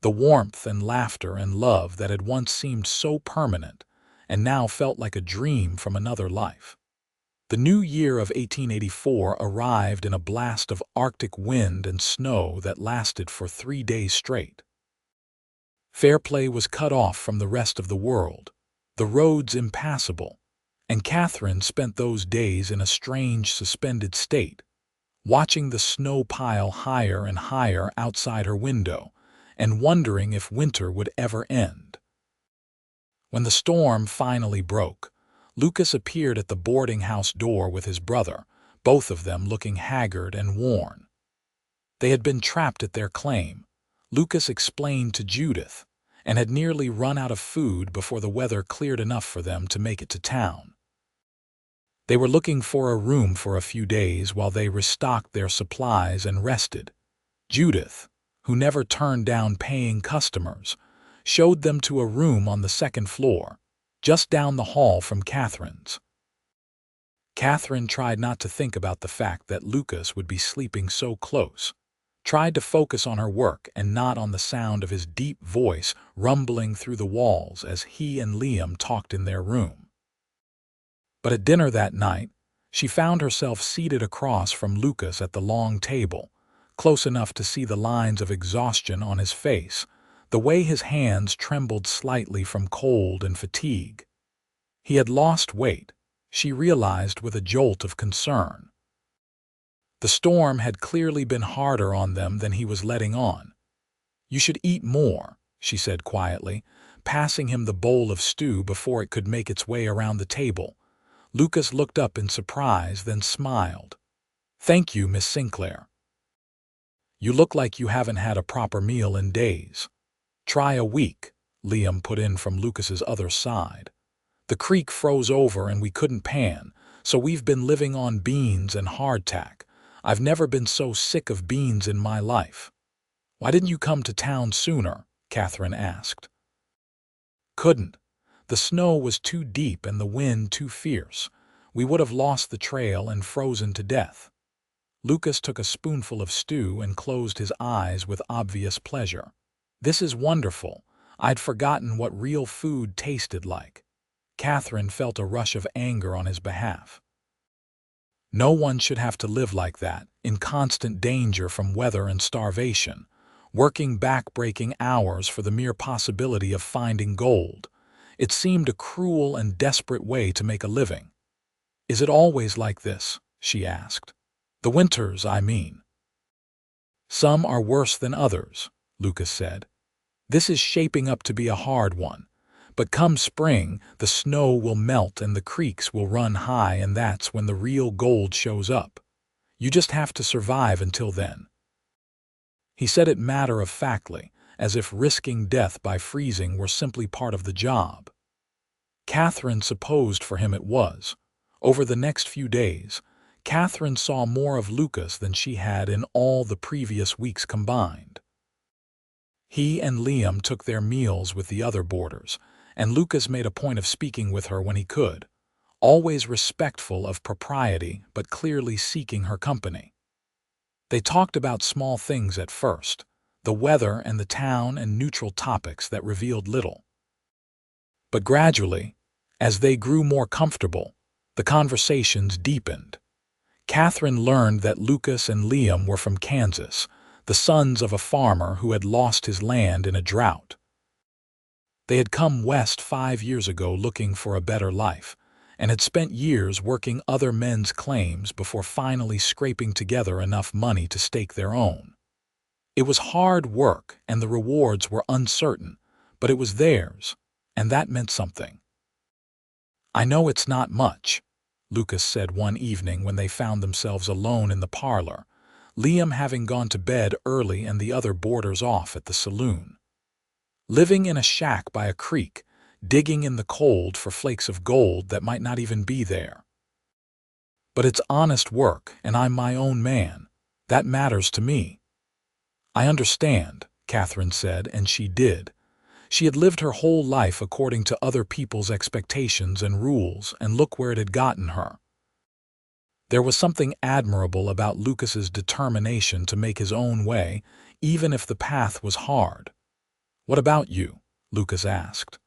the warmth and laughter and love that had once seemed so permanent and now felt like a dream from another life. The new year of 1884 arrived in a blast of Arctic wind and snow that lasted for 3 days straight. Fair play was cut off from the rest of the world, the roads impassable, and Katherine spent those days in a strange suspended state, watching the snow pile higher and higher outside her window and wondering if winter would ever end. When the storm finally broke, Lucas appeared at the boarding house door with his brother, both of them looking haggard and worn. They had been trapped at their claim, Lucas explained to Judith, and had nearly run out of food before the weather cleared enough for them to make it to town. They were looking for a room for a few days while they restocked their supplies and rested. Judith, who never turned down paying customers, showed them to a room on the second floor, just down the hall from Catherine's. Catherine tried not to think about the fact that Lucas would be sleeping so close, tried to focus on her work and not on the sound of his deep voice rumbling through the walls as he and Liam talked in their room. But at dinner that night, she found herself seated across from Lucas at the long table, close enough to see the lines of exhaustion on his face, the way his hands trembled slightly from cold and fatigue. He had lost weight, she realized with a jolt of concern. The storm had clearly been harder on them than he was letting on. "You should eat more," she said quietly, passing him the bowl of stew before it could make its way around the table. Lucas looked up in surprise, then smiled. "Thank you, Miss Sinclair. You look like you haven't had a proper meal in days." "Try a week," Liam put in from Lucas's other side. "The creek froze over and we couldn't pan, so we've been living on beans and hardtack. I've never been so sick of beans in my life." "Why didn't you come to town sooner?" Catherine asked. "Couldn't. The snow was too deep and the wind too fierce. We would have lost the trail and frozen to death." Lucas took a spoonful of stew and closed his eyes with obvious pleasure. "This is wonderful. I'd forgotten what real food tasted like." Catherine felt a rush of anger on his behalf. No one should have to live like that, in constant danger from weather and starvation, working back-breaking hours for the mere possibility of finding gold. It seemed a cruel and desperate way to make a living. "Is it always like this?" she asked. "The winters, I mean." "Some are worse than others," Lucas said. "This is shaping up to be a hard one. But come spring, the snow will melt and the creeks will run high, and that's when the real gold shows up. You just have to survive until then." He said it matter-of-factly, as if risking death by freezing were simply part of the job. Catherine supposed for him it was. Over the next few days, Catherine saw more of Lucas than she had in all the previous weeks combined. He and Liam took their meals with the other boarders, and Lucas made a point of speaking with her when he could, always respectful of propriety but clearly seeking her company. They talked about small things at first, the weather and the town and neutral topics that revealed little. But gradually, as they grew more comfortable, the conversations deepened. Catherine learned that Lucas and Liam were from Kansas, the sons of a farmer who had lost his land in a drought. They had come west 5 years ago looking for a better life, and had spent years working other men's claims before finally scraping together enough money to stake their own. It was hard work and the rewards were uncertain, but it was theirs, and that meant something. "I know it's not much," Lucas said one evening when they found themselves alone in the parlor, Liam having gone to bed early and the other boarders off at the saloon. "Living in a shack by a creek, digging in the cold for flakes of gold that might not even be there. But it's honest work, and I'm my own man. That matters to me." "I understand," Catherine said, and she did. She had lived her whole life according to other people's expectations and rules, and look where it had gotten her. There was something admirable about Lucas's determination to make his own way, even if the path was hard. "What about you?" Lucas asked.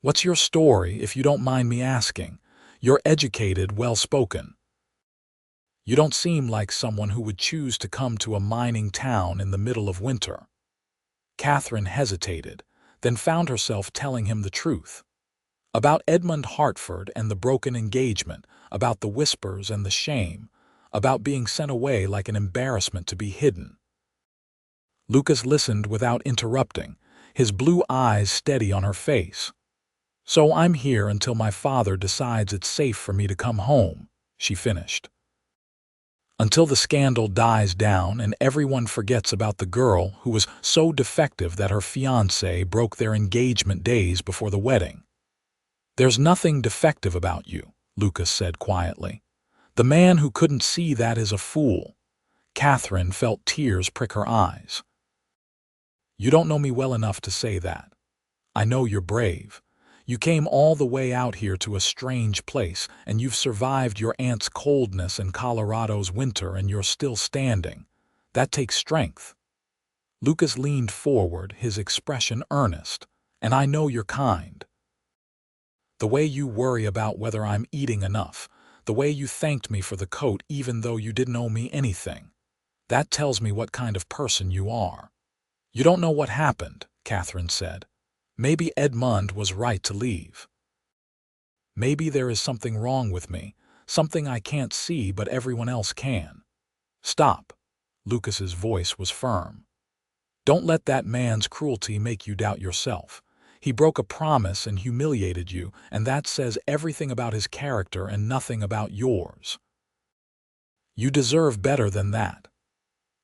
"What's your story, if you don't mind me asking? You're educated, well-spoken. You don't seem like someone who would choose to come to a mining town in the middle of winter." Catherine hesitated, then found herself telling him the truth. About Edmund Hartford and the broken engagement, about the whispers and the shame, about being sent away like an embarrassment to be hidden. Lucas listened without interrupting, his blue eyes steady on her face. So I'm here until my father decides it's safe for me to come home, she finished. Until the scandal dies down and everyone forgets about the girl who was so defective that her fiancé broke their engagement days before the wedding. There's nothing defective about you, Lucas said quietly. The man who couldn't see that is a fool. Katherine felt tears prick her eyes. You don't know me well enough to say that. I know you're brave. You came all the way out here to a strange place, and you've survived your aunt's coldness and Colorado's winter, and you're still standing. That takes strength. Lucas leaned forward, his expression earnest. And I know you're kind. The way you worry about whether I'm eating enough, the way you thanked me for the coat even though you didn't owe me anything, that tells me what kind of person you are. You don't know what happened, Katherine said. Maybe Edmund was right to leave. Maybe there is something wrong with me, something I can't see but everyone else can. Stop. Lucas's voice was firm. Don't let that man's cruelty make you doubt yourself. He broke a promise and humiliated you, and that says everything about his character and nothing about yours. You deserve better than that.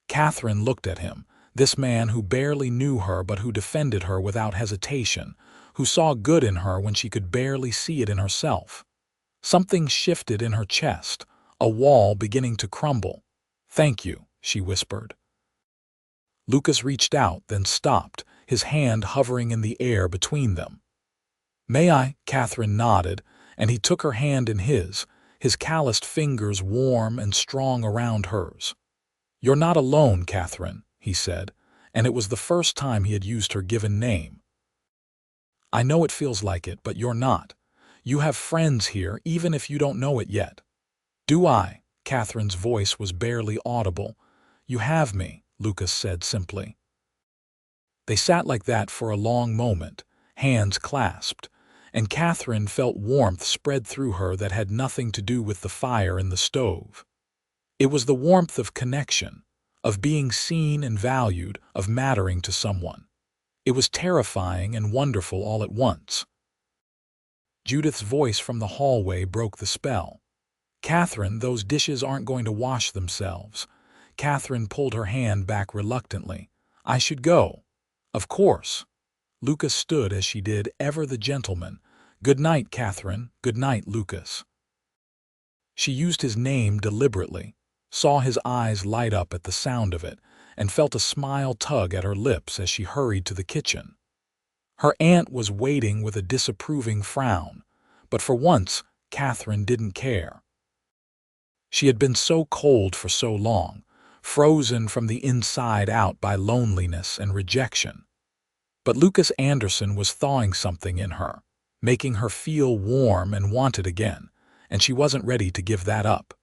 Katherine looked at him, this man who barely knew her but who defended her without hesitation, who saw good in her when she could barely see it in herself. Something shifted in her chest, a wall beginning to crumble. Thank you, she whispered. Lucas reached out, then stopped, his hand hovering in the air between them. May I? Katherine nodded, and he took her hand in his calloused fingers warm and strong around hers. You're not alone, Katherine, he said, and it was the first time he had used her given name. I know it feels like it, but you're not. You have friends here, even if you don't know it yet. Do I? Katherine's voice was barely audible. You have me, Lucas said simply. They sat like that for a long moment, hands clasped, and Katherine felt warmth spread through her that had nothing to do with the fire in the stove. It was the warmth of connection, of being seen and valued, of mattering to someone. It was terrifying and wonderful all at once. Judith's voice from the hallway broke the spell. Katherine, those dishes aren't going to wash themselves. Katherine pulled her hand back reluctantly. I should go. Of course. Lucas stood as she did, ever the gentleman. Good night, Katherine. Good night, Lucas. She used his name deliberately, saw his eyes light up at the sound of it, and felt a smile tug at her lips as she hurried to the kitchen. Her aunt was waiting with a disapproving frown, but for once Katherine didn't care. She had been so cold for so long, frozen from the inside out by loneliness and rejection. But Lucas Anderson was thawing something in her, making her feel warm and wanted again, and she wasn't ready to give that up.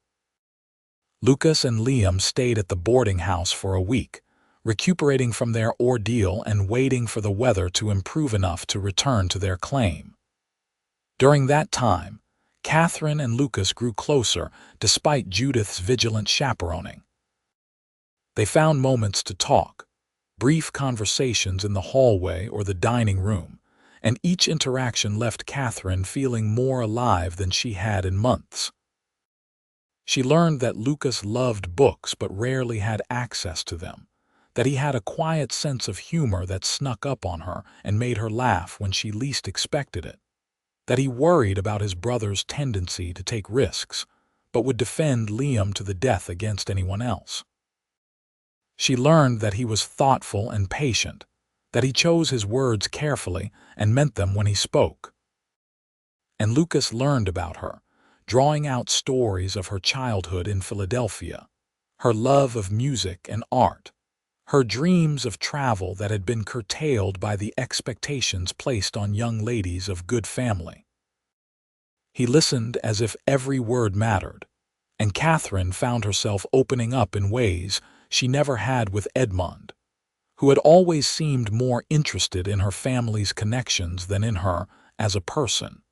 Lucas and Liam stayed at the boarding house for a week, recuperating from their ordeal and waiting for the weather to improve enough to return to their claim. During that time, Katherine and Lucas grew closer despite Judith's vigilant chaperoning. They found moments to talk, brief conversations in the hallway or the dining room, and each interaction left Katherine feeling more alive than she had in months. She learned that Lucas loved books but rarely had access to them, that he had a quiet sense of humor that snuck up on her and made her laugh when she least expected it, that he worried about his brother's tendency to take risks, but would defend Liam to the death against anyone else. She learned that he was thoughtful and patient, that he chose his words carefully and meant them when he spoke. And Lucas learned about her, drawing out stories of her childhood in Philadelphia, her love of music and art, her dreams of travel that had been curtailed by the expectations placed on young ladies of good family. He listened as if every word mattered, and Katherine found herself opening up in ways she never had with Edmund, who had always seemed more interested in her family's connections than in her as a person.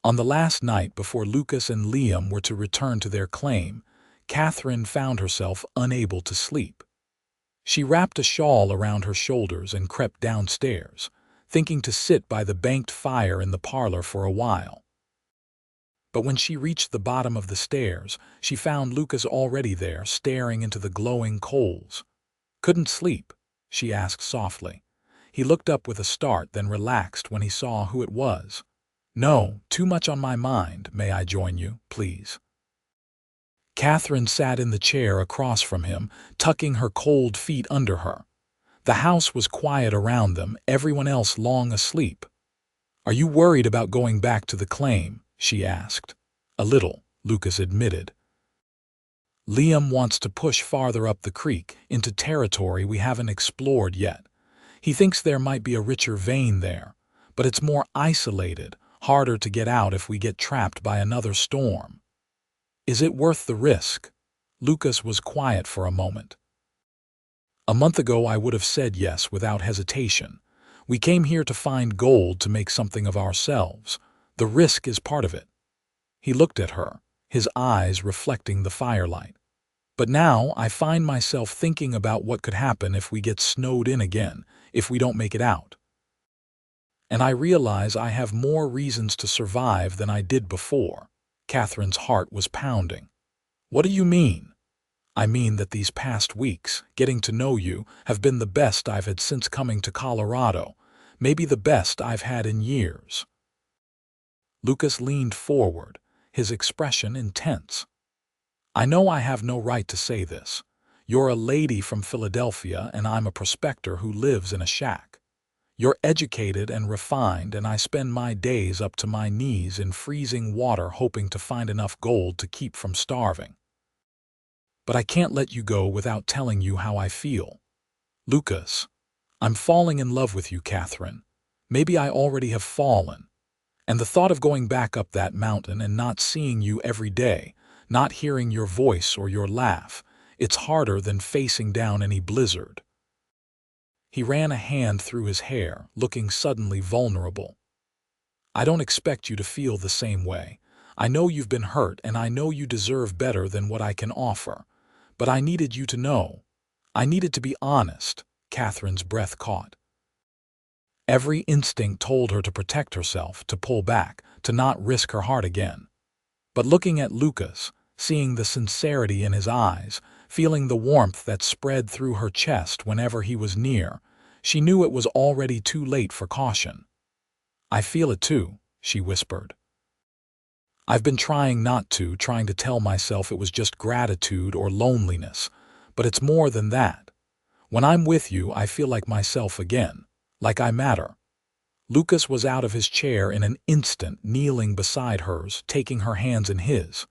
On the last night before Lucas and Liam were to return to their claim, Katherine found herself unable to sleep. She wrapped a shawl around her shoulders and crept downstairs, thinking to sit by the banked fire in the parlor for a while. But when she reached the bottom of the stairs, she found Lucas already there, staring into the glowing coals. "Couldn't sleep?" she asked softly. He looked up with a start, then relaxed when he saw who it was. "No, too much on my mind. May I join you, please?" Katherine sat in the chair across from him, tucking her cold feet under her. The house was quiet around them, everyone else long asleep. "Are you worried about going back to the claim?" she asked. "A little," Lucas admitted. "Liam wants to push farther up the creek, into territory we haven't explored yet. He thinks there might be a richer vein there, but it's more isolated, harder to get out if we get trapped by another storm." "Is it worth the risk?" Lucas was quiet for a moment. "A month ago I would have said yes without hesitation. We came here to find gold, to make something of ourselves. The risk is part of it." He looked at her, his eyes reflecting the firelight. "But now I find myself thinking about what could happen if we get snowed in again, if we don't make it out. And I realize I have more reasons to survive than I did before." Katherine's heart was pounding. "What do you mean?" "I mean that these past weeks, getting to know you, have been the best I've had since coming to Colorado, maybe the best I've had in years." Lucas leaned forward, his expression intense. "I know I have no right to say this. You're a lady from Philadelphia and I'm a prospector who lives in a shack. You're educated and refined, and I spend my days up to my knees in freezing water hoping to find enough gold to keep from starving. But I can't let you go without telling you how I feel. Lucas, I'm falling in love with you, Katherine. Maybe I already have fallen. And the thought of going back up that mountain and not seeing you every day, not hearing your voice or your laugh, it's harder than facing down any blizzard." He ran a hand through his hair, looking suddenly vulnerable. "I don't expect you to feel the same way. I know you've been hurt, and I know you deserve better than what I can offer. But I needed you to know. I needed to be honest." Katherine's breath caught. Every instinct told her to protect herself, to pull back, to not risk her heart again. But looking at Lucas, seeing the sincerity in his eyes, feeling the warmth that spread through her chest whenever he was near, she knew it was already too late for caution. "I feel it too," she whispered. "I've been trying not to, trying to tell myself it was just gratitude or loneliness, but it's more than that. When I'm with you, I feel like myself again, like I matter." Lucas was out of his chair in an instant, kneeling beside hers, taking her hands in his.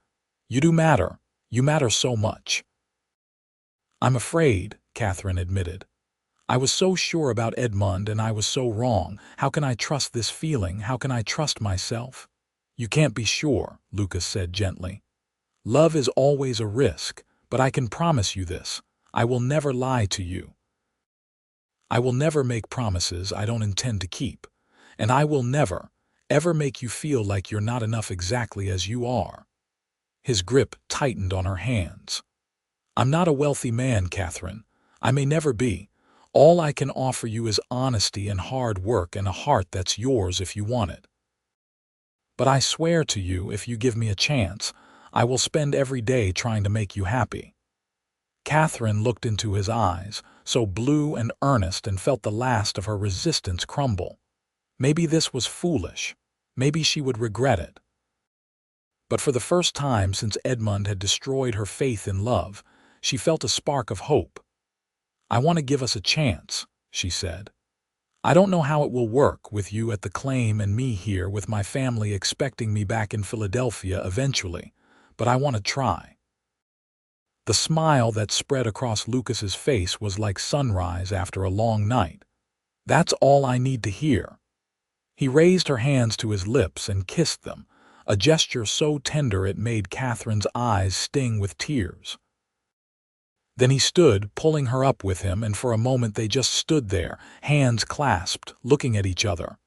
"You do matter. You matter so much." "I'm afraid," Katherine admitted. "I was so sure about Edmund and I was so wrong. How can I trust this feeling? How can I trust myself?" "You can't be sure," Lucas said gently. "Love is always a risk, but I can promise you this. I will never lie to you. I will never make promises I don't intend to keep. And I will never, ever make you feel like you're not enough exactly as you are." His grip tightened on her hands. "I'm not a wealthy man, Katherine. I may never be. All I can offer you is honesty and hard work and a heart that's yours if you want it. But I swear to you, if you give me a chance, I will spend every day trying to make you happy." Katherine looked into his eyes, so blue and earnest, and felt the last of her resistance crumble. Maybe this was foolish. Maybe she would regret it. But for the first time since Edmund had destroyed her faith in love, she felt a spark of hope. "I want to give us a chance," she said. "I don't know how it will work, with you at the claim and me here with my family expecting me back in Philadelphia eventually, but I want to try." The smile that spread across Lucas's face was like sunrise after a long night. "That's all I need to hear." He raised her hands to his lips and kissed them, a gesture so tender it made Katherine's eyes sting with tears. Then he stood, pulling her up with him, and for a moment they just stood there, hands clasped, looking at each other.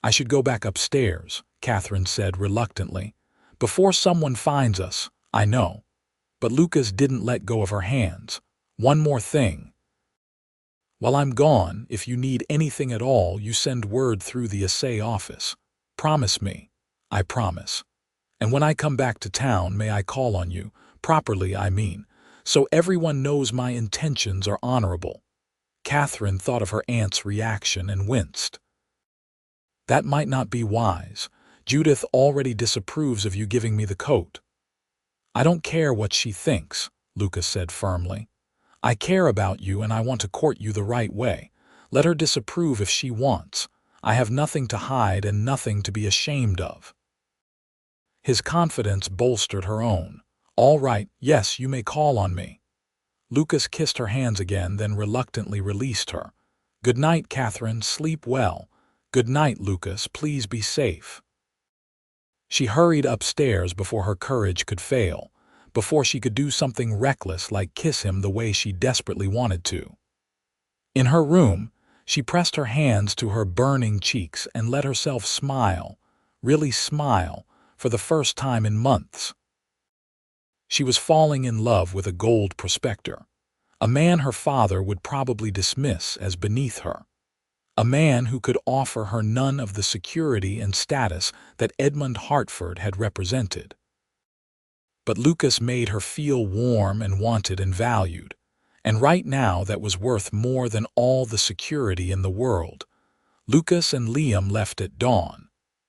"I should go back upstairs," Katherine said reluctantly. "Before someone finds us, I know." But Lucas didn't let go of her hands. "One more thing." While I'm gone, if you need anything at all, you send word through the assay office. Promise me." "I promise. And when I come back to town, may I call on you, properly I mean, so everyone knows my intentions are honorable." Katherine thought of her aunt's reaction and winced. "That might not be wise. Judith already disapproves of you giving me the coat." "I don't care what she thinks," Lucas said firmly. "I care about you and I want to court you the right way. Let her disapprove if she wants. I have nothing to hide and nothing to be ashamed of." His confidence bolstered her own. "All right, yes, you may call on me." Lucas kissed her hands again, then reluctantly released her. "Good night, Katherine. Sleep well." "Good night, Lucas. Please be safe." She hurried upstairs before her courage could fail, before she could do something reckless like kiss him the way she desperately wanted to. In her room, she pressed her hands to her burning cheeks and let herself smile, really smile, for the first time in months. She was falling in love with a gold prospector, a man her father would probably dismiss as beneath her, a man who could offer her none of the security and status that Edmund Hartford had represented. But Lucas made her feel warm and wanted and valued, and right now that was worth more than all the security in the world. Lucas and Liam left at dawn,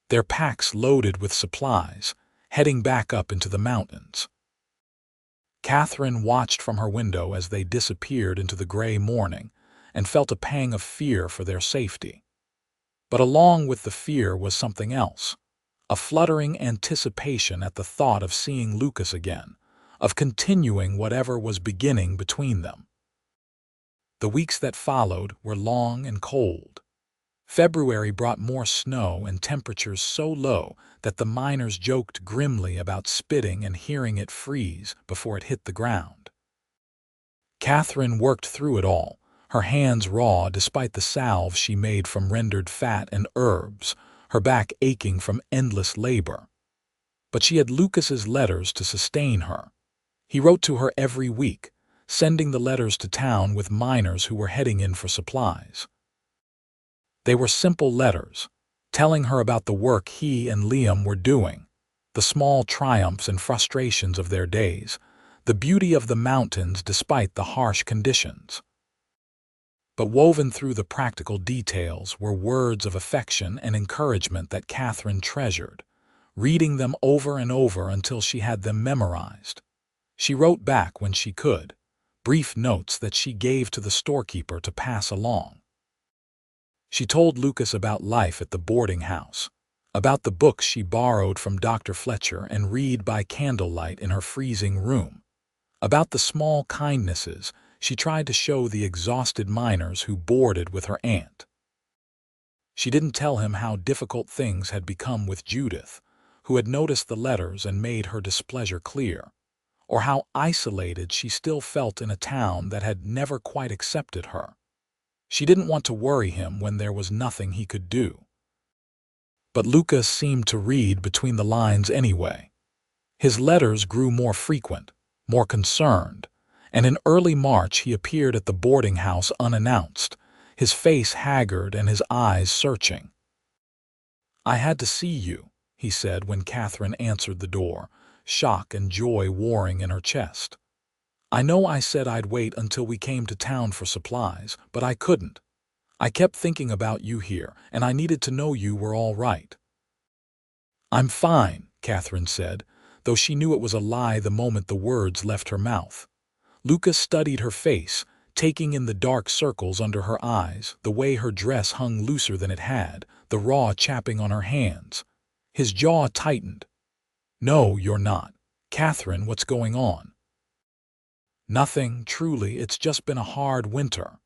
their packs loaded with supplies, heading back up into the mountains. Katherine watched from her window as they disappeared into the gray morning and felt a pang of fear for their safety. But along with the fear was something else, a fluttering anticipation at the thought of seeing Lucas again, of continuing whatever was beginning between them. The weeks that followed were long and cold. February brought more snow and temperatures so low that the miners joked grimly about spitting and hearing it freeze before it hit the ground. Katherine worked through it all, her hands raw despite the salve she made from rendered fat and herbs, her back aching from endless labor. But she had Lucas's letters to sustain her. He wrote to her every week, sending the letters to town with miners who were heading in for supplies. They were simple letters, telling her about the work he and Liam were doing, the small triumphs and frustrations of their days, the beauty of the mountains despite the harsh conditions. But woven through the practical details were words of affection and encouragement that Katherine treasured, reading them over and over until she had them memorized. She wrote back when she could, brief notes that she gave to the storekeeper to pass along. She told Lucas about life at the boarding house, about the books she borrowed from Dr. Fletcher and read by candlelight in her freezing room, about the small kindnesses she tried to show the exhausted miners who boarded with her aunt. She didn't tell him how difficult things had become with Judith, who had noticed the letters and made her displeasure clear, or how isolated she still felt in a town that had never quite accepted her. She didn't want to worry him when there was nothing he could do. But Lucas seemed to read between the lines anyway. His letters grew more frequent, more concerned, and in early March he appeared at the boarding house unannounced, his face haggard and his eyes searching. "I had to see you," he said when Katherine answered the door, shock and joy warring in her chest. "I know I said I'd wait until we came to town for supplies, but I couldn't. I kept thinking about you here, and I needed to know you were all right." "I'm fine," Katherine said, though she knew it was a lie the moment the words left her mouth. Lucas studied her face, taking in the dark circles under her eyes, the way her dress hung looser than it had, the raw chapping on her hands. His jaw tightened. "No, you're not. Katherine, what's going on?" "Nothing, truly, it's just been a hard winter."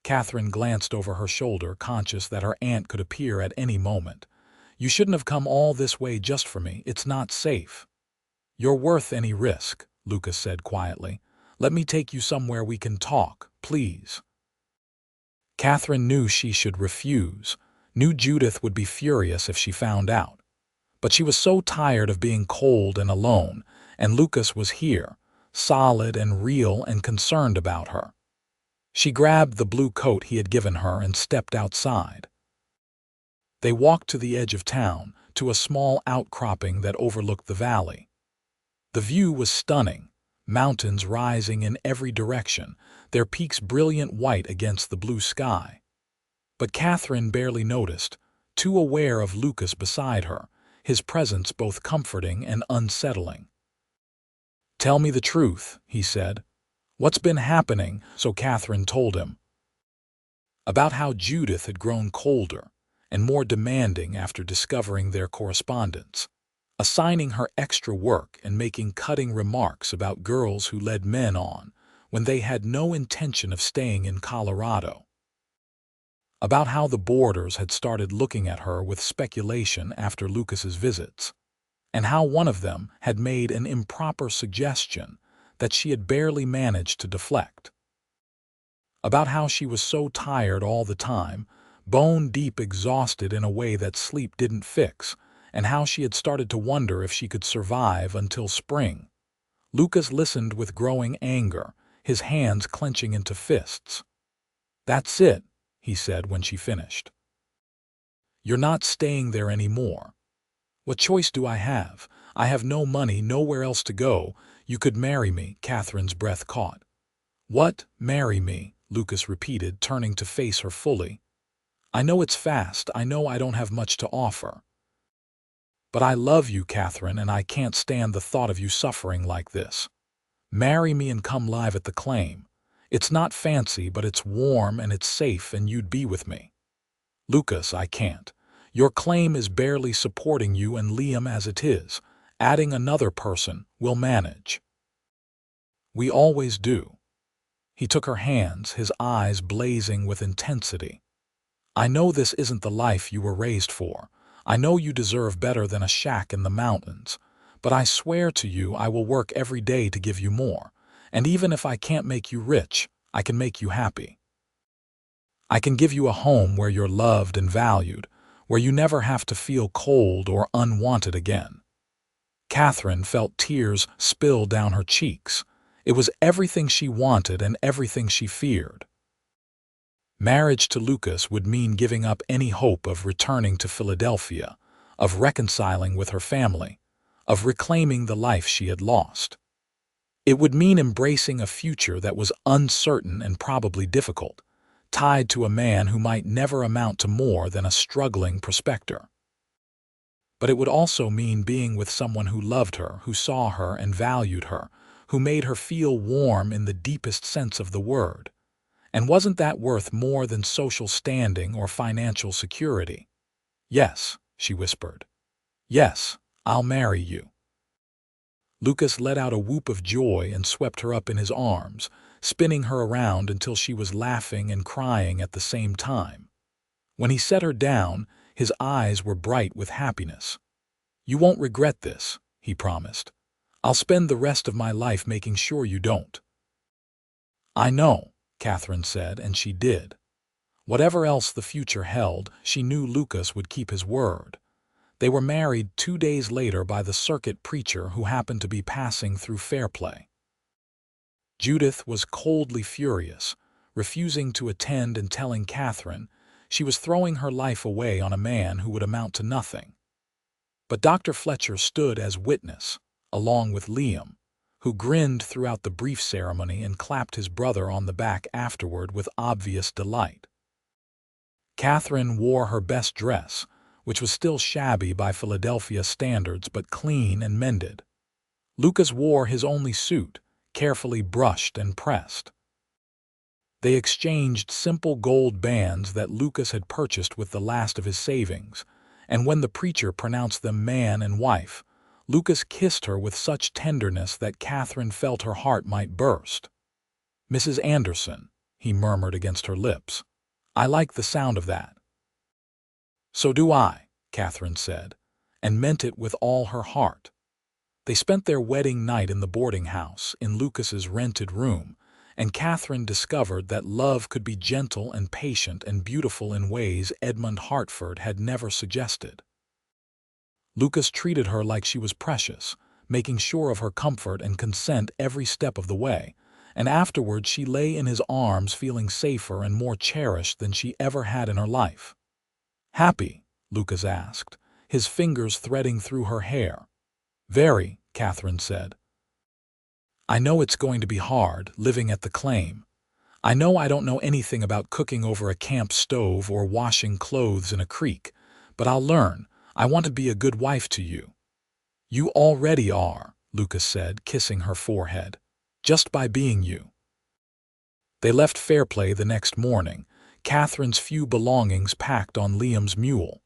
Katherine glanced over her shoulder, conscious that her aunt could appear at any moment. "You shouldn't have come all this way just for me. It's not safe." "You're worth any risk," Lucas said quietly. "Let me take you somewhere we can talk, please." Katherine knew she should refuse, knew Judith would be furious if she found out. But she was so tired of being cold and alone, and Lucas was here, solid and real and concerned about her. She grabbed the blue coat he had given her and stepped outside. They walked to the edge of town, to a small outcropping that overlooked the valley. The view was stunning, mountains rising in every direction, their peaks brilliant white against the blue sky. But Katherine barely noticed, too aware of Lucas beside her, his presence both comforting and unsettling. "Tell me the truth," he said. "What's been happening?" So Katherine told him about how Judith had grown colder and more demanding after discovering their correspondence, assigning her extra work and making cutting remarks about girls who led men on when they had no intention of staying in Colorado. About how the boarders had started looking at her with speculation after Lucas's visits, and how one of them had made an improper suggestion that she had barely managed to deflect. About how she was so tired all the time, bone-deep exhausted in a way that sleep didn't fix, and how she had started to wonder if she could survive until spring. Lucas listened with growing anger, his hands clenching into fists. "That's it," he said when she finished. "You're not staying there anymore. What choice do I have? I have no money, nowhere else to go. You could marry me." Katherine's breath caught. "What, marry me?" Lucas repeated, turning to face her fully. "I know it's fast, I know I don't have much to offer. But I love you, Katherine, and I can't stand the thought of you suffering like this. Marry me and come live at the claim. It's not fancy, but it's warm and it's safe, and you'd be with me." "Lucas, I can't. Your claim is barely supporting you and Liam as it is. Adding another person will manage. We always do." He took her hands, his eyes blazing with intensity. "I know this isn't the life you were raised for. I know you deserve better than a shack in the mountains. But I swear to you I will work every day to give you more. And even if I can't make you rich, I can make you happy. I can give you a home where you're loved and valued, where you never have to feel cold or unwanted again." Katherine felt tears spill down her cheeks. It was everything she wanted and everything she feared. Marriage to Lucas would mean giving up any hope of returning to Philadelphia, of reconciling with her family, of reclaiming the life she had lost. It would mean embracing a future that was uncertain and probably difficult, tied to a man who might never amount to more than a struggling prospector. But it would also mean being with someone who loved her, who saw her and valued her, who made her feel warm in the deepest sense of the word. And wasn't that worth more than social standing or financial security? "Yes," she whispered. "Yes, I'll marry you." Lucas let out a whoop of joy and swept her up in his arms, spinning her around until she was laughing and crying at the same time. When he set her down, his eyes were bright with happiness. "You won't regret this," he promised. "I'll spend the rest of my life making sure you don't." "I know," Katherine said, and she did. Whatever else the future held, she knew Lucas would keep his word. They were married 2 days later by the circuit preacher who happened to be passing through Fairplay. Judith was coldly furious, refusing to attend and telling Katherine she was throwing her life away on a man who would amount to nothing. But Dr. Fletcher stood as witness, along with Liam, who grinned throughout the brief ceremony and clapped his brother on the back afterward with obvious delight. Katherine wore her best dress, which was still shabby by Philadelphia standards but clean and mended. Lucas wore his only suit, carefully brushed and pressed. They exchanged simple gold bands that Lucas had purchased with the last of his savings, and when the preacher pronounced them man and wife, Lucas kissed her with such tenderness that Katherine felt her heart might burst. "Mrs. Anderson," he murmured against her lips. "I like the sound of that." "So do I," Katherine said, and meant it with all her heart. They spent their wedding night in the boarding house, in Lucas's rented room, and Katherine discovered that love could be gentle and patient and beautiful in ways Edmund Hartford had never suggested. Lucas treated her like she was precious, making sure of her comfort and consent every step of the way, and afterward she lay in his arms feeling safer and more cherished than she ever had in her life. "Happy?" Lucas asked, his fingers threading through her hair. "Very," Katherine said. "I know it's going to be hard, living at the claim. I know I don't know anything about cooking over a camp stove or washing clothes in a creek, but I'll learn. I want to be a good wife to you." "You already are," Lucas said, kissing her forehead. "Just by being you." They left Fairplay the next morning, Katherine's few belongings packed on Liam's mule.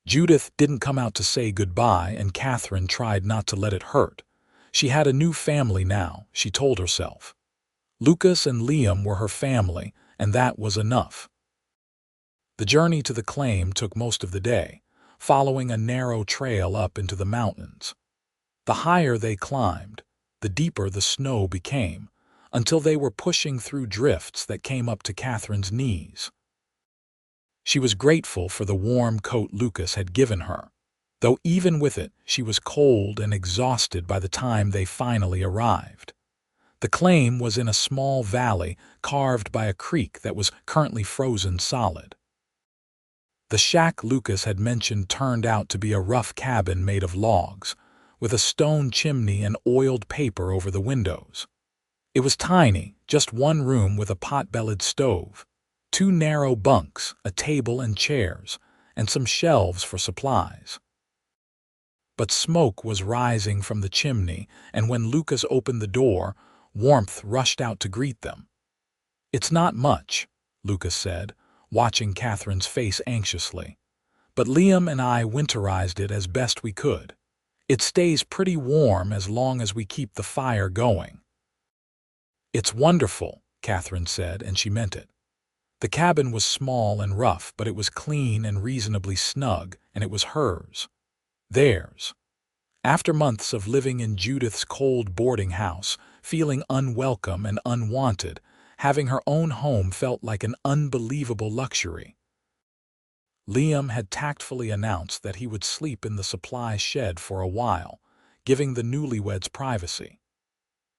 Judith didn't come out to say goodbye, and Katherine tried not to let it hurt. She had a new family now, she told herself. Lucas and Liam were her family, and that was enough. The journey to the claim took most of the day, following a narrow trail up into the mountains. The higher they climbed, the deeper the snow became, until they were pushing through drifts that came up to Katherine's knees. She was grateful for the warm coat Lucas had given her, though even with it she was cold and exhausted by the time they finally arrived. The claim was in a small valley carved by a creek that was currently frozen solid. The shack Lucas had mentioned turned out to be a rough cabin made of logs, with a stone chimney and oiled paper over the windows. It was tiny, just one room with a pot-bellied stove, 2 narrow bunks, a table and chairs, and some shelves for supplies. But smoke was rising from the chimney, and when Lucas opened the door, warmth rushed out to greet them. "It's not much," Lucas said, watching Katherine's face anxiously. "But Liam and I winterized it as best we could. It stays pretty warm as long as we keep the fire going." "It's wonderful," Katherine said, and she meant it. The cabin was small and rough, but it was clean and reasonably snug, and it was hers. Theirs. After months of living in Judith's cold boarding house, feeling unwelcome and unwanted, having her own home felt like an unbelievable luxury. Liam had tactfully announced that he would sleep in the supply shed for a while, giving the newlyweds privacy.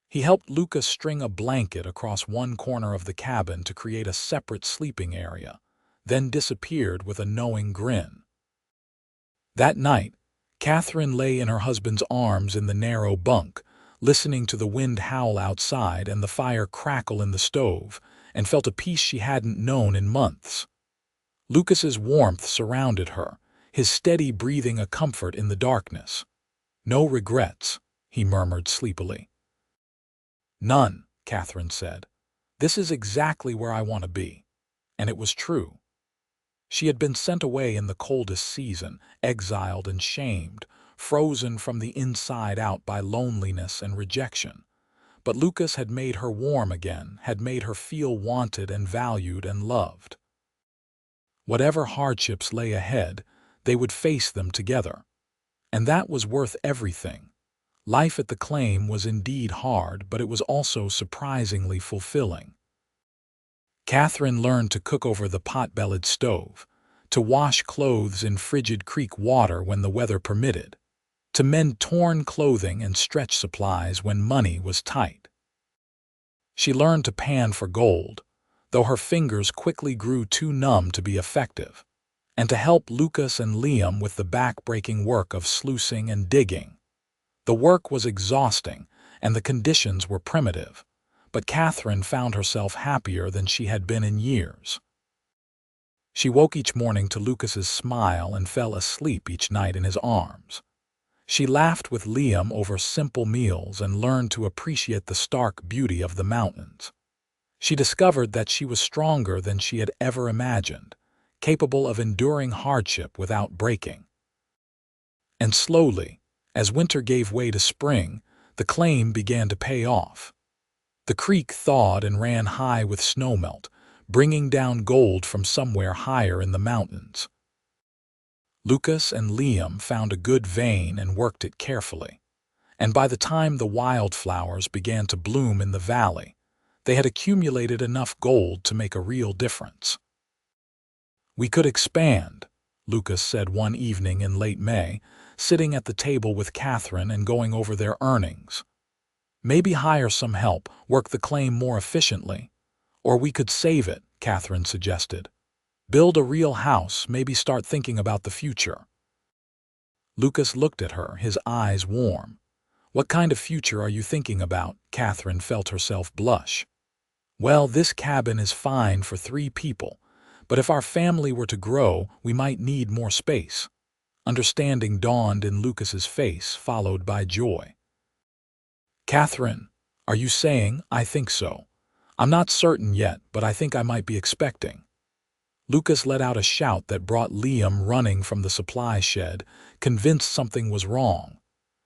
He helped Lucas string a blanket across one corner of the cabin to create a separate sleeping area, then disappeared with a knowing grin. That night, Katherine lay in her husband's arms in the narrow bunk, listening to the wind howl outside and the fire crackle in the stove, and felt a peace she hadn't known in months. Lucas's warmth surrounded her, his steady breathing a comfort in the darkness. "No regrets," he murmured sleepily. "None," Katherine said. "This is exactly where I want to be." And it was true. She had been sent away in the coldest season, exiled and shamed, frozen from the inside out by loneliness and rejection. But Lucas had made her warm again, had made her feel wanted and valued and loved. Whatever hardships lay ahead, they would face them together. And that was worth everything. Life at the claim was indeed hard, but it was also surprisingly fulfilling. Katherine learned to cook over the pot-bellied stove, to wash clothes in frigid creek water when the weather permitted, to mend torn clothing and stretch supplies when money was tight. She learned to pan for gold, though her fingers quickly grew too numb to be effective, and to help Lucas and Liam with the back-breaking work of sluicing and digging. The work was exhausting, and the conditions were primitive, but Katherine found herself happier than she had been in years. She woke each morning to Lucas's smile and fell asleep each night in his arms. She laughed with Liam over simple meals and learned to appreciate the stark beauty of the mountains. She discovered that she was stronger than she had ever imagined, capable of enduring hardship without breaking. And slowly, as winter gave way to spring, the claim began to pay off. The creek thawed and ran high with snowmelt, bringing down gold from somewhere higher in the mountains. Lucas and Liam found a good vein and worked it carefully, and by the time the wildflowers began to bloom in the valley, they had accumulated enough gold to make a real difference. "We could expand," Lucas said one evening in late May, sitting at the table with Katherine and going over their earnings. Maybe hire some help, work the claim more efficiently. Or we could save it, Katherine suggested. Build a real house, maybe start thinking about the future. Lucas looked at her, his eyes warm. What kind of future are you thinking about? Katherine felt herself blush. Well, this cabin is fine for 3 people, but if our family were to grow, we might need more space. Understanding dawned in Lucas's face, followed by joy. Katherine, are you saying, I think so? I'm not certain yet, but I think I might be expecting. Lucas let out a shout that brought Liam running from the supply shed, convinced something was wrong.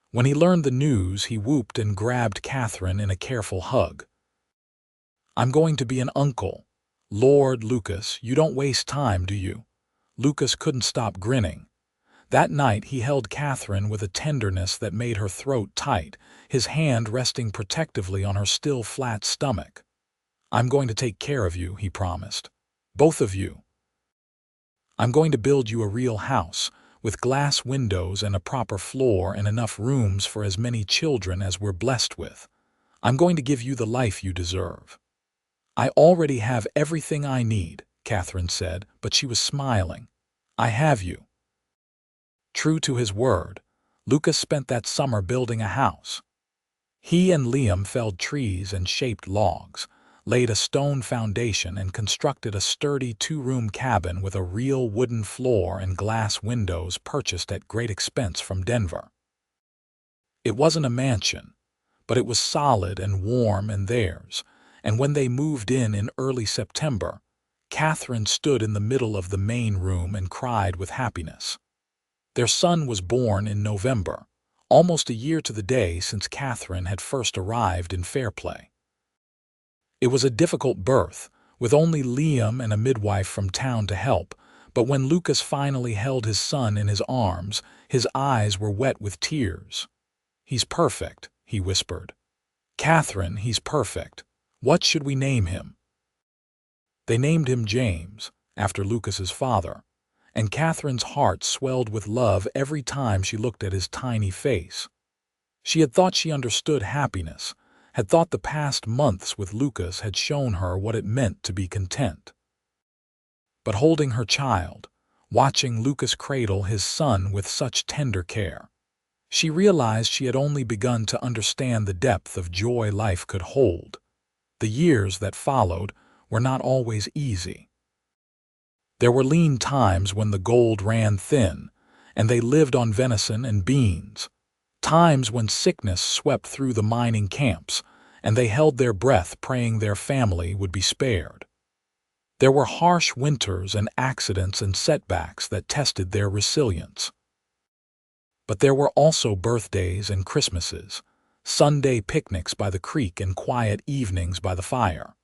When he learned the news, he whooped and grabbed Katherine in a careful hug. I'm going to be an uncle. Lord, Lucas, you don't waste time, do you? Lucas couldn't stop grinning. That night he held Katherine with a tenderness that made her throat tight, his hand resting protectively on her still flat stomach. I'm going to take care of you, he promised. Both of you. I'm going to build you a real house, with glass windows and a proper floor and enough rooms for as many children as we're blessed with. I'm going to give you the life you deserve. I already have everything I need, Katherine said, but she was smiling. I have you. True to his word, Lucas spent that summer building a house. He and Liam felled trees and shaped logs, laid a stone foundation and constructed a sturdy 2-room cabin with a real wooden floor and glass windows purchased at great expense from Denver. It wasn't a mansion, but it was solid and warm and theirs, and when they moved in early September, Katherine stood in the middle of the main room and cried with happiness. Their son was born in November, almost a year to the day since Katherine had first arrived in Fairplay. It was a difficult birth, with only Liam and a midwife from town to help, but when Lucas finally held his son in his arms, his eyes were wet with tears. He's perfect, he whispered. Katherine, he's perfect. What should we name him? They named him James, after Lucas's father, and Katherine's heart swelled with love every time she looked at his tiny face. She had thought she understood happiness, had thought the past months with Lucas had shown her what it meant to be content. But holding her child, watching Lucas cradle his son with such tender care, she realized she had only begun to understand the depth of joy life could hold. The years that followed were not always easy. There were lean times when the gold ran thin, and they lived on venison and beans. Times when sickness swept through the mining camps, and they held their breath praying their family would be spared. There were harsh winters and accidents and setbacks that tested their resilience. But there were also birthdays and Christmases, Sunday picnics by the creek and quiet evenings by the fire.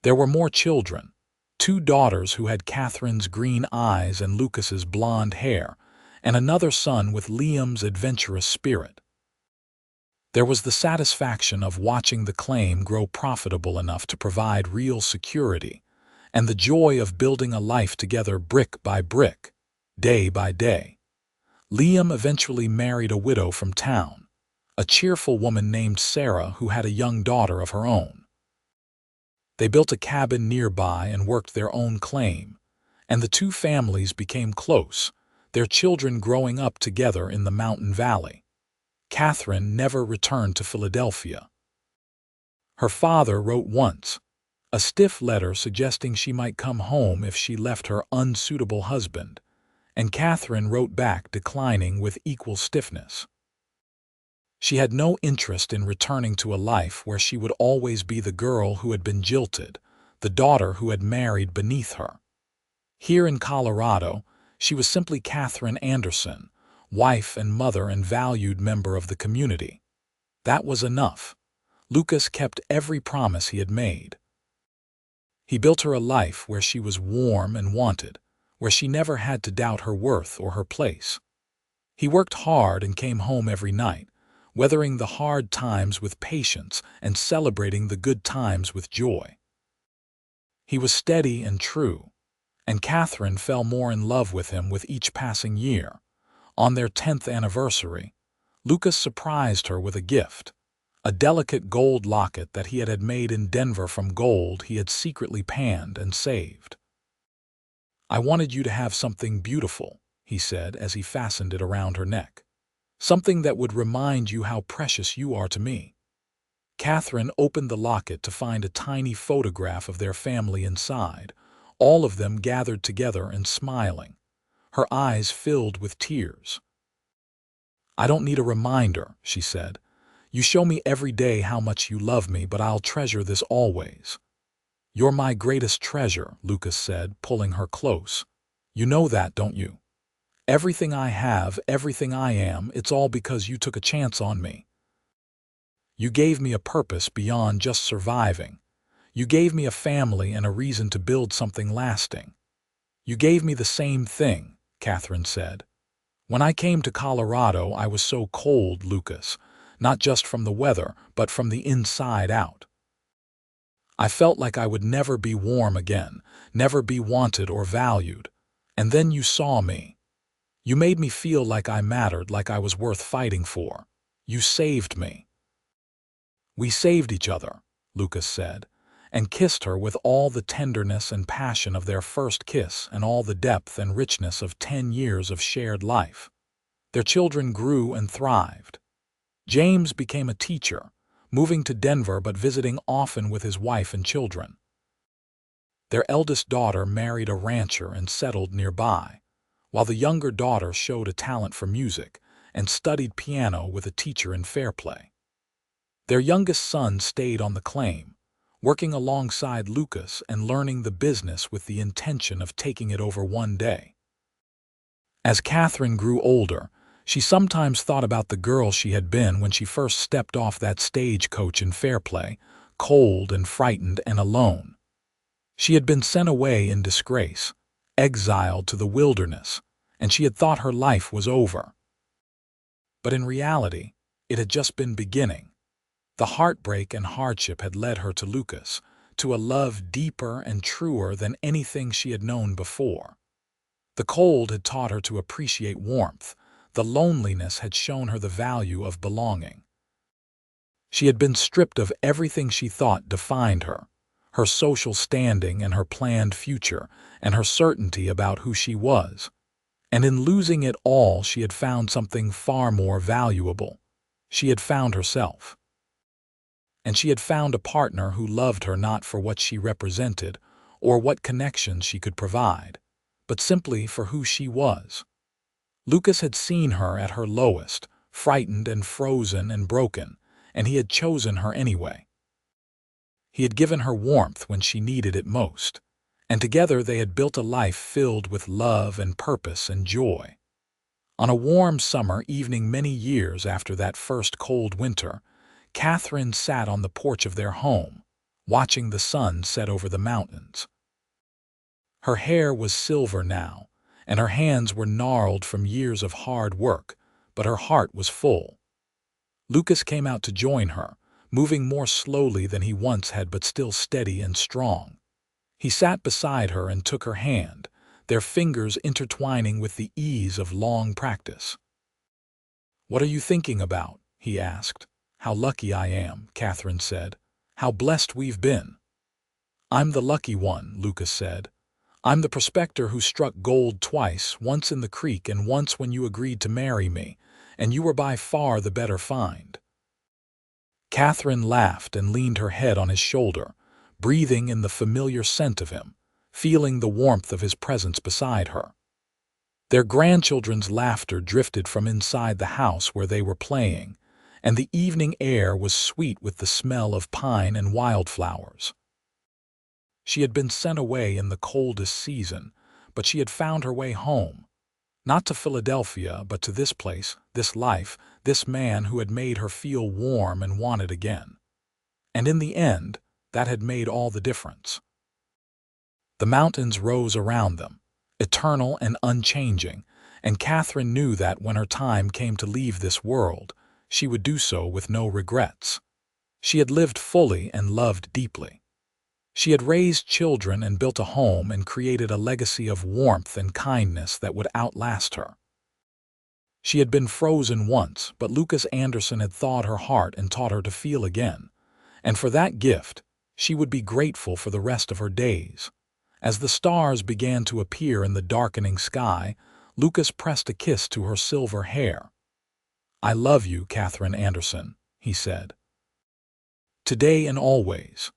There were more children, 2 daughters who had Katherine's green eyes and Lucas's blonde hair, and another son with Liam's adventurous spirit. There was the satisfaction of watching the claim grow profitable enough to provide real security, and the joy of building a life together brick by brick, day by day. Liam eventually married a widow from town, a cheerful woman named Sarah who had a young daughter of her own. They built a cabin nearby and worked their own claim, and the 2 families became close, their children growing up together in the mountain valley. Katherine never returned to Philadelphia. Her father wrote once, a stiff letter suggesting she might come home if she left her unsuitable husband, and Katherine wrote back declining with equal stiffness. She had no interest in returning to a life where she would always be the girl who had been jilted, the daughter who had married beneath her. Here in Colorado, she was simply Katherine Anderson, wife and mother and valued member of the community. That was enough. Lucas kept every promise he had made. He built her a life where she was warm and wanted, where she never had to doubt her worth or her place. He worked hard and came home every night, weathering the hard times with patience and celebrating the good times with joy. He was steady and true, and Katherine fell more in love with him with each passing year. On their 10th anniversary, Lucas surprised her with a gift, a delicate gold locket that he had made in Denver from gold he had secretly panned and saved. "I wanted you to have something beautiful," he said as he fastened it around her neck. "Something that would remind you how precious you are to me." Katherine opened the locket to find a tiny photograph of their family inside, all of them gathered together and smiling. Her eyes filled with tears. "I don't need a reminder," she said. "You show me every day how much you love me, but I'll treasure this always." "You're my greatest treasure," Lucas said, pulling her close. "You know that, don't you? Everything I have, everything I am, it's all because you took a chance on me. You gave me a purpose beyond just surviving. You gave me a family and a reason to build something lasting." "You gave me the same thing," Katherine said. "When I came to Colorado, I was so cold, Lucas, not just from the weather, but from the inside out. I felt like I would never be warm again, never be wanted or valued. And then you saw me. You made me feel like I mattered, like I was worth fighting for. You saved me." "We saved each other," Lucas said, and kissed her with all the tenderness and passion of their first kiss and all the depth and richness of 10 years of shared life. Their children grew and thrived. James became a teacher, moving to Denver but visiting often with his wife and children. Their eldest daughter married a rancher and settled nearby, while the younger daughter showed a talent for music and studied piano with a teacher in Fairplay. Their youngest son stayed on the claim, working alongside Lucas and learning the business with the intention of taking it over one day. As Katherine grew older, she sometimes thought about the girl she had been when she first stepped off that stagecoach in Fairplay, cold and frightened and alone. She had been sent away in disgrace, exiled to the wilderness, and she had thought her life was over. But in reality, it had just been beginning. The heartbreak and hardship had led her to Lucas, to a love deeper and truer than anything she had known before. The cold had taught her to appreciate warmth. The loneliness had shown her the value of belonging. She had been stripped of everything she thought defined her, her social standing and her planned future, and her certainty about who she was. And in losing it all, she had found something far more valuable. She had found herself. And she had found a partner who loved her not for what she represented or what connections she could provide, but simply for who she was. Lucas had seen her at her lowest, frightened and frozen and broken, and he had chosen her anyway. He had given her warmth when she needed it most, and together they had built a life filled with love and purpose and joy. On a warm summer evening many years after that first cold winter, Katherine sat on the porch of their home, watching the sun set over the mountains. Her hair was silver now, and her hands were gnarled from years of hard work, but her heart was full. Lucas came out to join her, moving more slowly than he once had but still steady and strong. He sat beside her and took her hand, their fingers intertwining with the ease of long practice. "What are you thinking about?" he asked. "How lucky I am," Katherine said. "How blessed we've been." "I'm the lucky one," Lucas said. "I'm the prospector who struck gold twice, once in the creek and once when you agreed to marry me, and you were by far the better find." Katherine laughed and leaned her head on his shoulder, breathing in the familiar scent of him, feeling the warmth of his presence beside her. Their grandchildren's laughter drifted from inside the house where they were playing, and the evening air was sweet with the smell of pine and wildflowers. She had been sent away in the coldest season, but she had found her way home, not to Philadelphia, but to this place, this life, this man who had made her feel warm and wanted again. And in the end, that had made all the difference. The mountains rose around them, eternal and unchanging, and Katherine knew that when her time came to leave this world, she would do so with no regrets. She had lived fully and loved deeply. She had raised children and built a home and created a legacy of warmth and kindness that would outlast her. She had been frozen once, but Lucas Anderson had thawed her heart and taught her to feel again. And for that gift, she would be grateful for the rest of her days. As the stars began to appear in the darkening sky, Lucas pressed a kiss to her silver hair. "I love you, Katherine Anderson," he said. "Today and always."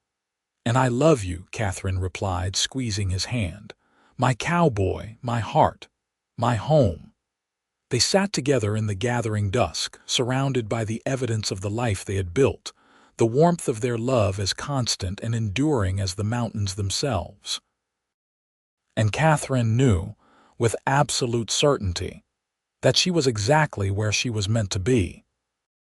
"And I love you," Katherine replied, squeezing his hand. "My cowboy, my heart, my home." They sat together in the gathering dusk, surrounded by the evidence of the life they had built, the warmth of their love as constant and enduring as the mountains themselves. And Katherine knew, with absolute certainty, that she was exactly where she was meant to be.